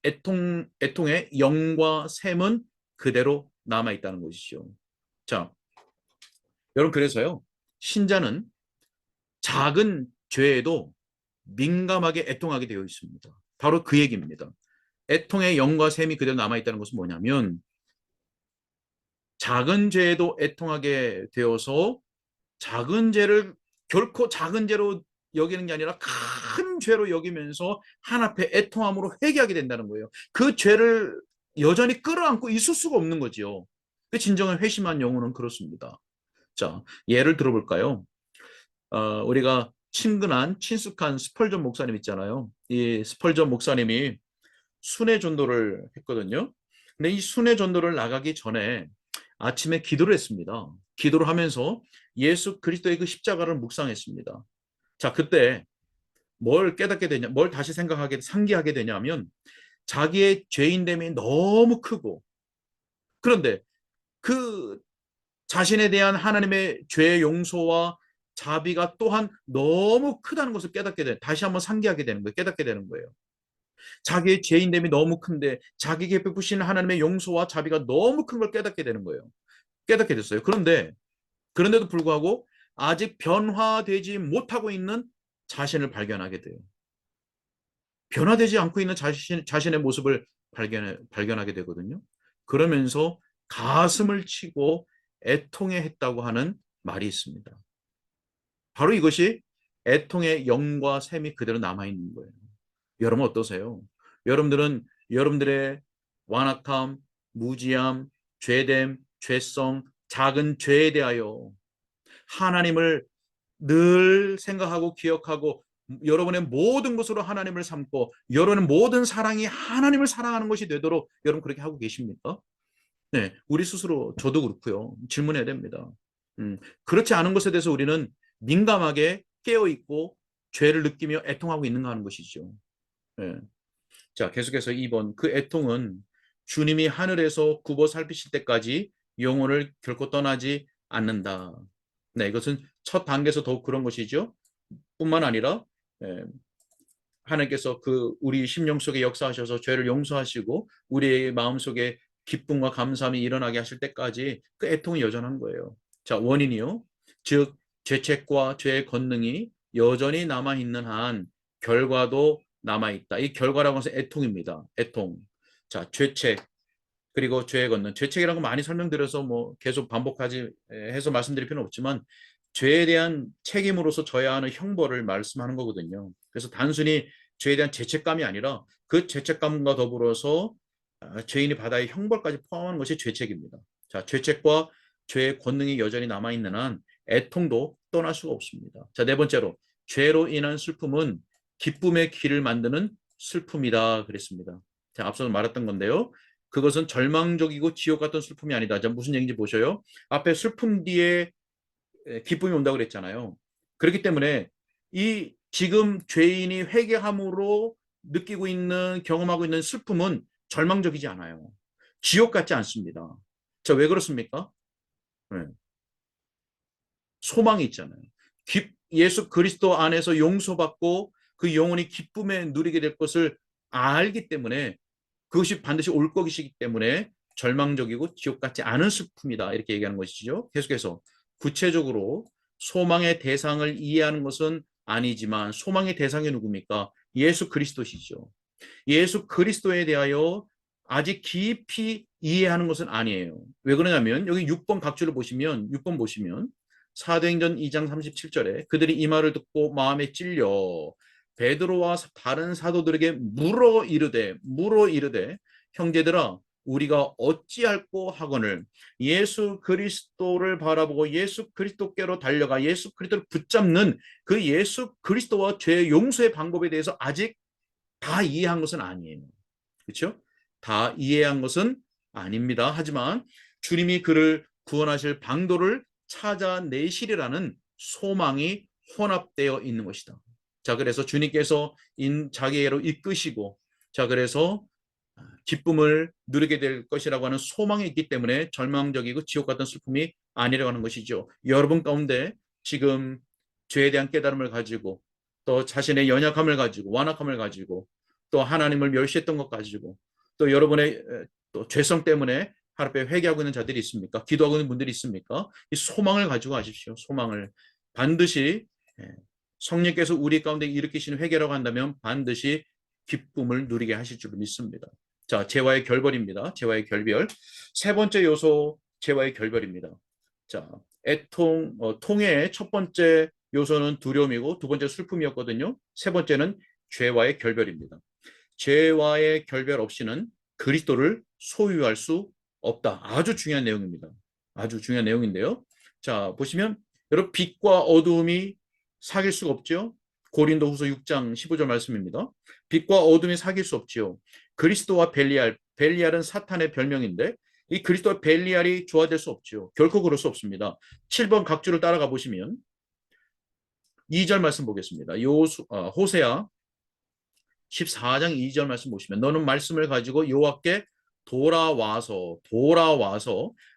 애통의 영과 샘은 그대로 남아있다는 것이죠. 자, 여러분, 그래서요, 신자는 작은 죄에도 민감하게 애통하게 되어 있습니다. 바로 그 얘기입니다. 애통의 영과 샘이 그대로 남아있다는 것은 뭐냐면, 작은 죄에도 애통하게 되어서 작은 죄를 결코 작은 죄로 여기는 게 아니라 큰 죄로 여기면서 하나님 앞에 애통함으로 회개하게 된다는 거예요. 그 죄를 여전히 끌어안고 있을 수가 없는 거지요. 그 진정한 회심한 영혼은 그렇습니다. 자, 예를 들어볼까요? 우리가 친근한 친숙한 스펄전 목사님 있잖아요. 이 스펄전 목사님이 순회 전도를 했거든요. 근데 이 순회 전도를 나가기 전에 아침에 기도를 했습니다. 기도를 하면서 예수 그리스도의 그 십자가를 묵상했습니다. 자, 그때 뭘 깨닫게 되냐, 뭘 다시 상기하게 되냐면 자기의 죄인됨이 너무 크고, 그런데 그 자신에 대한 하나님의 죄 용서와 자비가 또한 너무 크다는 것을 다시 한번 상기하게 되는 거예요. 깨닫게 되는 거예요. 자기의 죄인됨이 너무 큰데 자기에게 베푸시는 하나님의 용서와 자비가 너무 큰 걸 깨닫게 되는 거예요. 깨닫게 됐어요. 그런데도 불구하고 아직 변화되지 못하고 있는 자신을 발견하게 돼요. 변화되지 않고 있는 자신의 모습을 발견하게 되거든요. 그러면서 가슴을 치고 애통해했다고 하는 말이 있습니다. 바로 이것이 애통의 영과 샘이 그대로 남아있는 거예요. 여러분 어떠세요? 여러분들은 여러분들의 완악함, 무지함, 죄됨, 죄성, 작은 죄에 대하여 하나님을 늘 생각하고 기억하고 여러분의 모든 것으로 하나님을 삼고 여러분의 모든 사랑이 하나님을 사랑하는 것이 되도록 여러분 그렇게 하고 계십니까? 네, 우리 스스로 저도 그렇고요. 질문해야 됩니다. 그렇지 않은 것에 대해서 우리는 민감하게 깨어 있고 죄를 느끼며 애통하고 있는가 하는 것이죠. 네. 자, 계속해서 2번. 그 애통은 주님이 하늘에서 굽어 살피실 때까지 영혼을 결코 떠나지 않는다. 네, 이것은 첫 단계에서 더욱 그런 것이죠. 뿐만 아니라 예, 하나님께서 그 우리 심령 속에 역사하셔서 죄를 용서하시고 우리의 마음 속에 기쁨과 감사함이 일어나게 하실 때까지 그 애통이 여전한 거예요. 자, 원인이요. 즉 죄책과 죄의 권능이 여전히 남아 있는 한 결과도 남아 있다. 이 결과라고 해서 애통입니다. 애통. 자, 죄책 그리고 죄의 권능. 죄책이라는 거 많이 설명드려서 뭐 계속 반복하지 해서 말씀드릴 필요는 없지만 죄에 대한 책임으로서 져야 하는 형벌을 말씀하는 거거든요. 그래서 단순히 죄에 대한 죄책감이 아니라 그 죄책감과 더불어서 죄인이 받아야 할 형벌까지 포함하는 것이 죄책입니다. 자, 죄책과 죄의 권능이 여전히 남아있는 한 애통도 떠날 수가 없습니다. 자, 네 번째로 죄로 인한 슬픔은 기쁨의 길을 만드는 슬픔이다 그랬습니다. 자, 앞서 말했던 건데요. 그것은 절망적이고 지옥 같은 슬픔이 아니다. 자, 무슨 얘기인지 보셔요. 앞에 슬픔 뒤에 기쁨이 온다고 그랬잖아요. 그렇기 때문에 이 지금 죄인이 회개함으로 느끼고 있는 경험하고 있는 슬픔은 절망적이지 않아요. 지옥 같지 않습니다. 자, 왜 그렇습니까? 네. 소망이 있잖아요. 예수 그리스도 안에서 용서받고 그 영혼이 기쁨에 누리게 될 것을 알기 때문에 그것이 반드시 올 것이기 때문에 절망적이고 지옥 같지 않은 슬픔이다. 이렇게 얘기하는 것이죠. 계속해서 구체적으로 소망의 대상을 이해하는 것은 아니지만 소망의 대상이 누굽니까? 예수 그리스도시죠. 예수 그리스도에 대하여 아직 깊이 이해하는 것은 아니에요. 왜 그러냐면 여기 6번 각주를 보시면 6번 보시면 사도행전 2장 37절에 그들이 이 말을 듣고 마음에 찔려 베드로와 다른 사도들에게 물어 이르되 형제들아 우리가 어찌할꼬 하거늘 예수 그리스도를 바라보고 예수 그리스도께로 달려가 예수 그리스도를 붙잡는 그 예수 그리스도와 죄 용서의 방법에 대해서 아직 다 이해한 것은 아니에요. 그렇죠? 다 이해한 것은 아닙니다. 하지만 주님이 그를 구원하실 방도를 찾아내시리라는 소망이 혼합되어 있는 것이다. 자, 그래서 주님께서 자기에게로 이끄시고, 자, 그래서 기쁨을 누리게 될 것이라고 하는 소망이 있기 때문에 절망적이고 지옥 같은 슬픔이 아니라고 하는 것이죠. 여러분 가운데 지금 죄에 대한 깨달음을 가지고 또 자신의 연약함을 가지고 완악함을 가지고 또 하나님을 멸시했던 것 가지고 또 여러분의 또 죄성 때문에 하나님 앞에 회개하고 있는 자들이 있습니까? 기도하고 있는 분들이 있습니까? 이 소망을 가지고 하십시오. 소망을 반드시 성령께서 우리 가운데 일으키시는 회개라고 한다면 반드시 기쁨을 누리게 하실 줄 믿습니다. 자, 죄와의 결별입니다. 죄와의 결별. 세 번째 요소, 죄와의 결별입니다. 자, 통해의 첫 번째 요소는 두려움이고 두 번째 슬픔이었거든요. 세 번째는 죄와의 결별입니다. 죄와의 결별 없이는 그리스도를 소유할 수 없다. 아주 중요한 내용입니다. 아주 중요한 내용인데요. 자, 보시면 여러분 빛과 어두움이 사귈 수가 없죠. 고린도후서 6장 15절 말씀입니다. 빛과 어둠이 사귈 수 없지요. 그리스도와 벨리알, 벨리알은 사탄의 별명인데 이 그리스도와 벨리알이 조화될 수 없지요. 결코 그럴 수 없습니다. 7번 각주를 따라가 보시면 2절 말씀 보겠습니다. 호세아 14장 2절 말씀 보시면 너는 말씀을 가지고 여호와께 돌아와서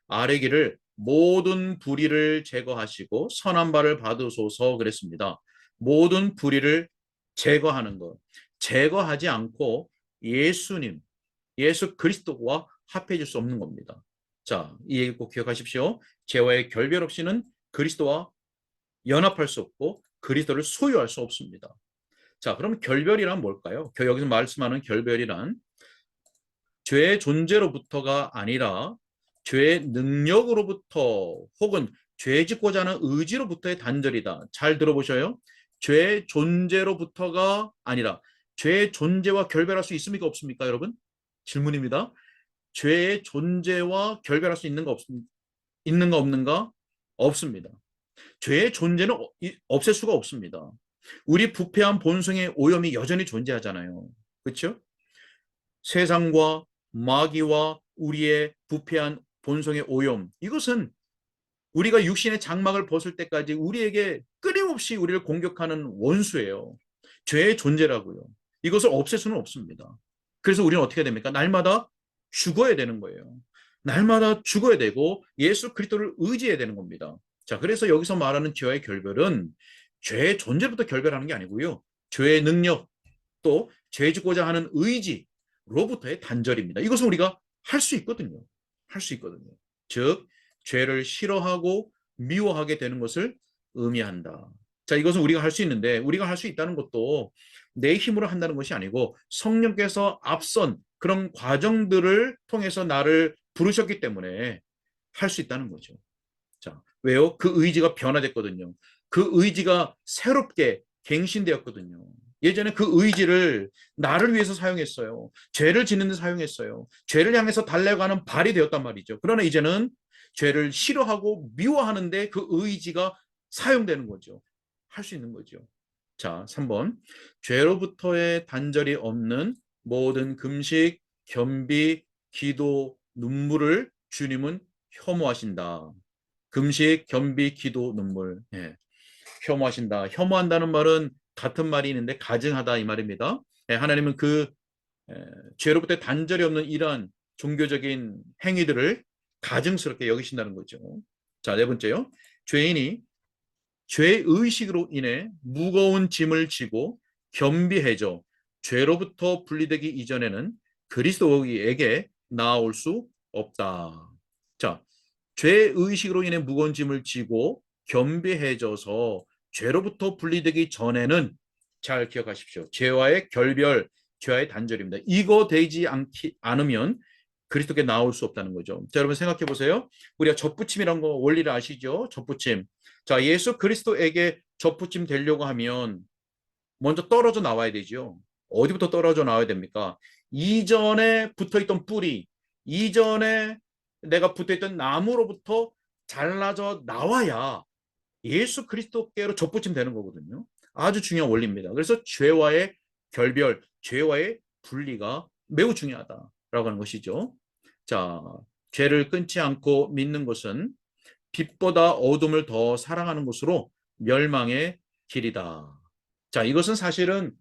아뢰기를 모든 불의를 제거하시고 선한 바를 받으소서 그랬습니다. 모든 불의를 제거하는 것. 제거하지 않고 예수 그리스도와 합해질 수 없는 겁니다. 자, 이 얘기 꼭 기억하십시오. 죄와의 결별 없이는 그리스도와 연합할 수 없고 그리스도를 소유할 수 없습니다. 자, 그럼 결별이란 뭘까요? 여기서 말씀하는 결별이란 죄의 존재로부터가 아니라 죄의 능력으로부터 혹은 죄 짓고자 하는 의지로부터의 단절이다. 잘 들어보셔요. 죄의 존재로부터가 아니라 죄의 존재와 결별할 수 있습니까? 없습니까? 여러분? 질문입니다. 죄의 존재와 결별할 수 있는가 없는가? 없습니다. 죄의 존재는 없앨 수가 없습니다. 우리 부패한 본성의 오염이 여전히 존재하잖아요. 그렇죠? 세상과 마귀와 우리의 부패한 본성의 오염, 이것은 우리가 육신의 장막을 벗을 때까지 우리에게 끊임없이 우리를 공격하는 원수예요. 죄의 존재라고요. 이것을 없앨 수는 없습니다. 그래서 우리는 어떻게 됩니까? 날마다 죽어야 되는 거예요. 날마다 죽어야 되고 예수 그리스도를 의지해야 되는 겁니다. 자, 그래서 여기서 말하는 죄와의 결별은 죄의 존재부터 결별하는 게 아니고요. 죄의 능력, 또 죄 짓고자 하는 의지로부터의 단절입니다. 이것은 우리가 할 수 있거든요. 할 수 있거든요. 즉, 죄를 싫어하고 미워하게 되는 것을 의미한다. 자, 이것은 우리가 할 수 있는데 우리가 할 수 있다는 것도 내 힘으로 한다는 것이 아니고 성령께서 앞선 그런 과정들을 통해서 나를 부르셨기 때문에 할 수 있다는 거죠. 자, 왜요? 그 의지가 변화됐거든요. 그 의지가 새롭게 갱신되었거든요. 예전에 그 의지를 나를 위해서 사용했어요. 죄를 짓는 데 사용했어요. 죄를 향해서 달려가는 발이 되었단 말이죠. 그러나 이제는 죄를 싫어하고 미워하는데 그 의지가 사용되는 거죠. 할 수 있는 거죠. 자, 3번. 죄로부터의 단절이 없는 모든 금식, 겸비, 기도, 눈물을 주님은 혐오하신다. 금식, 겸비, 기도, 눈물. 예. 혐오하신다. 혐오한다는 말은 같은 말이 있는데 가증하다 이 말입니다. 예, 하나님은 그 죄로부터 단절이 없는 이러한 종교적인 행위들을 가증스럽게 여기신다는 거죠. 자, 네 번째요. 죄인이 죄의식으로 인해 무거운 짐을 지고 겸비해져 죄로부터 분리되기 이전에는 그리스도에게 나아올 수 없다. 자, 죄의식으로 인해 무거운 짐을 지고 겸비해져서 죄로부터 분리되기 전에는 잘 기억하십시오. 죄와의 결별, 죄와의 단절입니다. 이거 되지 않으면 그리스도께 나올 수 없다는 거죠. 자, 여러분 생각해 보세요. 우리가 접붙임이라는 거 원리를 아시죠? 접붙임. 자, 예수 그리스도에게 접붙임 되려고 하면 먼저 떨어져 나와야 되죠. 어디부터 떨어져 나와야 됩니까? 이전에 붙어있던 뿌리, 이전에 내가 붙어있던 나무로부터 잘라져 나와야 예수 그리스도께로 접붙임 되는 거거든요. 아주 중요한 원리입니다. 그래서 죄와의 결별, 죄와의 분리가 매우 중요하다라고 하는 것이죠. 자, 죄를 끊지 않고 믿는 것은 빛보다 어둠을 더 사랑하는 것으로 멸망의 길이다. 자, 이것은 사실은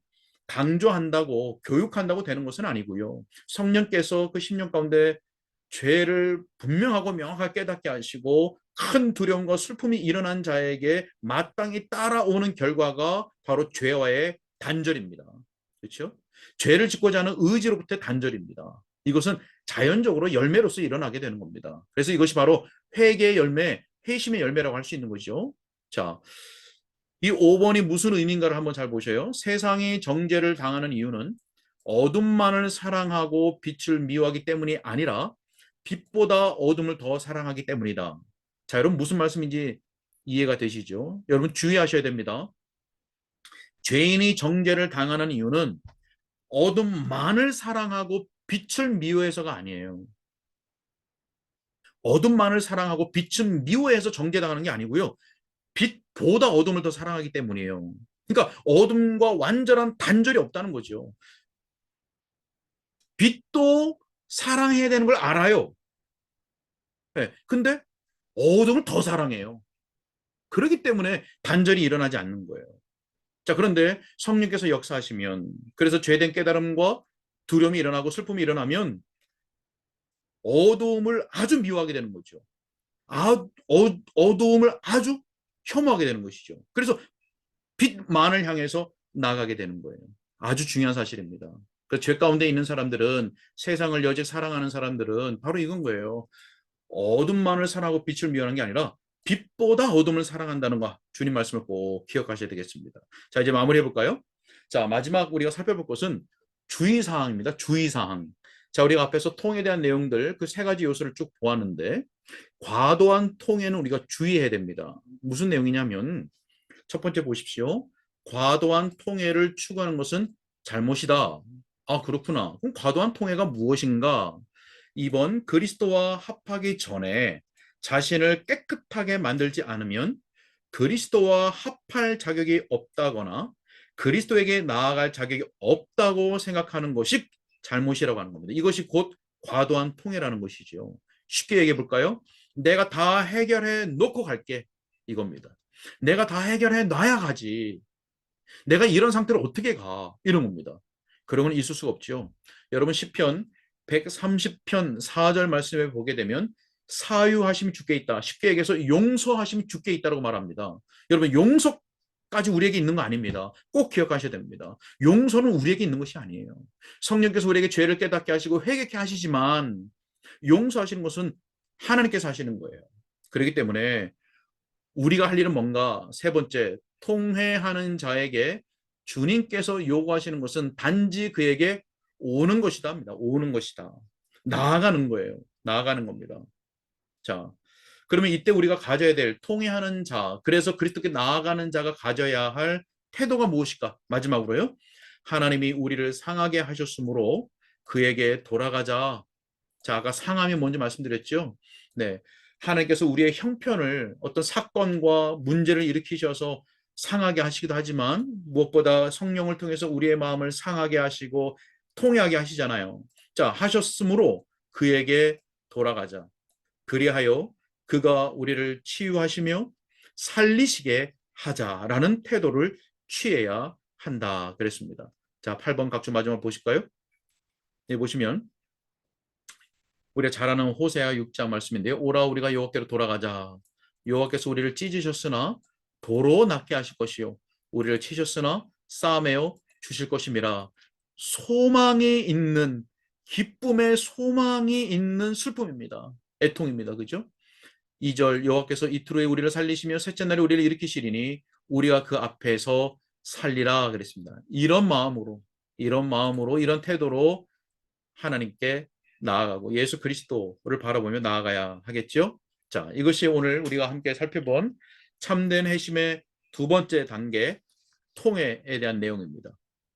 강조한다고 교육한다고 되는 것은 아니고요. 성령께서 그 심령 가운데 죄를 분명하고 명확하게 깨닫게 하시고 큰 두려움과 슬픔이 일어난 자에게 마땅히 따라오는 결과가 바로 죄와의 단절입니다. 그렇죠? 죄를 짓고자 하는 의지로부터의 단절입니다. 이것은 자연적으로 열매로서 일어나게 되는 겁니다. 그래서 이것이 바로 회개의 열매, 회심의 열매라고 할 수 있는 거죠. 자, 이 5번이 무슨 의미인가를 한번 잘 보셔요. 세상이 정죄를 당하는 이유는 어둠만을 사랑하고 빛을 미워하기 때문이 아니라 빛보다 어둠을 더 사랑하기 때문이다. 자, 여러분 무슨 말씀인지 이해가 되시죠? 여러분 주의하셔야 됩니다. 죄인이 정죄를 당하는 이유는 어둠만을 사랑하고 빛을 미워해서가 아니에요. 어둠만을 사랑하고 빛을 미워해서 정죄당하는 게 아니고요. 빛보다 어둠을 더 사랑하기 때문이에요. 그러니까 어둠과 완전한 단절이 없다는 거죠. 빛도 사랑해야 되는 걸 알아요. 네, 근데 어둠을 더 사랑해요. 그렇기 때문에 단절이 일어나지 않는 거예요. 자, 그런데 성령께서 역사하시면, 그래서 죄된 깨달음과 두려움이 일어나고 슬픔이 일어나면 어두움을 아주 미워하게 되는 거죠. 어두움을 아주 혐오하게 되는 것이죠. 그래서 빛만을 향해서 나가게 되는 거예요. 아주 중요한 사실입니다. 그 죄 가운데 있는 사람들은, 세상을 여직 사랑하는 사람들은 바로 이건 거예요. 어둠만을 사랑하고 빛을 미워하는 게 아니라 빛보다 어둠을 사랑한다는 거, 주님 말씀을 꼭 기억하셔야 되겠습니다. 자, 이제 마무리해 볼까요? 자, 마지막 우리가 살펴볼 것은 주의사항입니다. 주의사항. 자, 우리가 앞에서 통에 대한 내용들 그 세 가지 요소를 쭉 보았는데, 과도한 통에는 우리가 주의해야 됩니다. 무슨 내용이냐면, 첫 번째 보십시오. 과도한 통해를 추구하는 것은 잘못이다. 아, 그렇구나. 그럼 과도한 통해가 무엇인가? 2번, 그리스도와 합하기 전에 자신을 깨끗하게 만들지 않으면 그리스도와 합할 자격이 없다거나 그리스도에게 나아갈 자격이 없다고 생각하는 것이 잘못이라고 하는 겁니다. 이것이 곧 과도한 통해라는 것이죠. 쉽게 얘기해 볼까요? 내가 다 해결해 놓고 갈게. 이겁니다. 내가 다 해결해 놔야 가지. 내가 이런 상태로 어떻게 가? 이런 겁니다. 그러면 있을 수가 없죠. 여러분 시편 130편 4절 말씀에 보게 되면 사유하심이 주께 있다. 쉽게 얘기해서 용서하심이 주께 있다고 말합니다. 여러분 용서까지 우리에게 있는 거 아닙니다. 꼭 기억하셔야 됩니다. 용서는 우리에게 있는 것이 아니에요. 성령께서 우리에게 죄를 깨닫게 하시고 회개케 하시지만 용서하시는 것은 하나님께서 하시는 거예요. 그렇기 때문에 우리가 할 일은 뭔가? 세 번째, 통회하는 자에게 주님께서 요구하시는 것은 단지 그에게 오는 것이다 합니다. 오는 것이다. 나아가는 거예요. 나아가는 겁니다. 자, 그러면 이때 우리가 가져야 될 통회하는 자, 그래서 그리스도께 나아가는 자가 가져야 할 태도가 무엇일까? 마지막으로요. 하나님이 우리를 상하게 하셨으므로 그에게 돌아가자. 자, 아까 상함이 뭔지 말씀드렸죠? 네. 하나님께서 우리의 형편을 어떤 사건과 문제를 일으키셔서 상하게 하시기도 하지만 무엇보다 성령을 통해서 우리의 마음을 상하게 하시고 통회하게 하시잖아요. 자, 하셨으므로 그에게 돌아가자. 그리하여 그가 우리를 치유하시며 살리시게 하자라는 태도를 취해야 한다. 그랬습니다. 자, 8번 각주 마지막 보실까요? 네, 보시면 우리가 잘 아는 호세아 6장 말씀인데요. 오라 우리가 여호와께로 돌아가자. 여호와께서 우리를 찢으셨으나 도로 낫게 하실 것이요. 우리를 치셨으나 싸매어 주실 것임이라. 소망이 있는 기쁨의 소망이 있는 슬픔입니다. 애통입니다. 그죠? 2절 여호와께서 이틀 후에 우리를 살리시며 셋째 날에 우리를 일으키시리니 우리가 그 앞에서 살리라 그랬습니다. 이런 마음으로 이런 태도로 하나님께 나아가고 예수 그리스도를 바라보며 나아가야 하겠죠. 자, 이것이 오늘 우리가 함께 살펴본 참된 회심의 두 번째 단계 통회에 대한 내용입니다.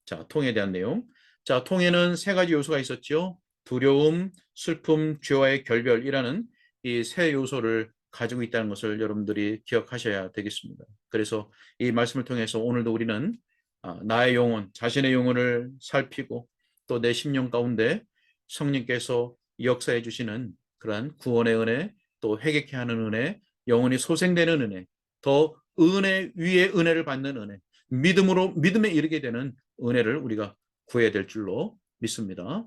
자, 통회에 대한 내용. 자, 통회는 세 가지 요소가 있었죠. 두려움, 슬픔, 죄와의 결별이라는 이 세 요소를 가지고 있다는 것을 여러분들이 기억하셔야 되겠습니다. 그래서 이 말씀을 통해서 오늘도 우리는 나의 영혼, 자신의 영혼을 살피고 또 내 심령 가운데 성령께서 역사해 주시는 그러한 구원의 은혜, 또 회개케 하는 은혜, 영혼이 소생되는 은혜, 더 은혜 위에 은혜를 받는 은혜, 믿음으로 믿음에 이르게 되는 은혜를 우리가 구해야 될 줄로 믿습니다.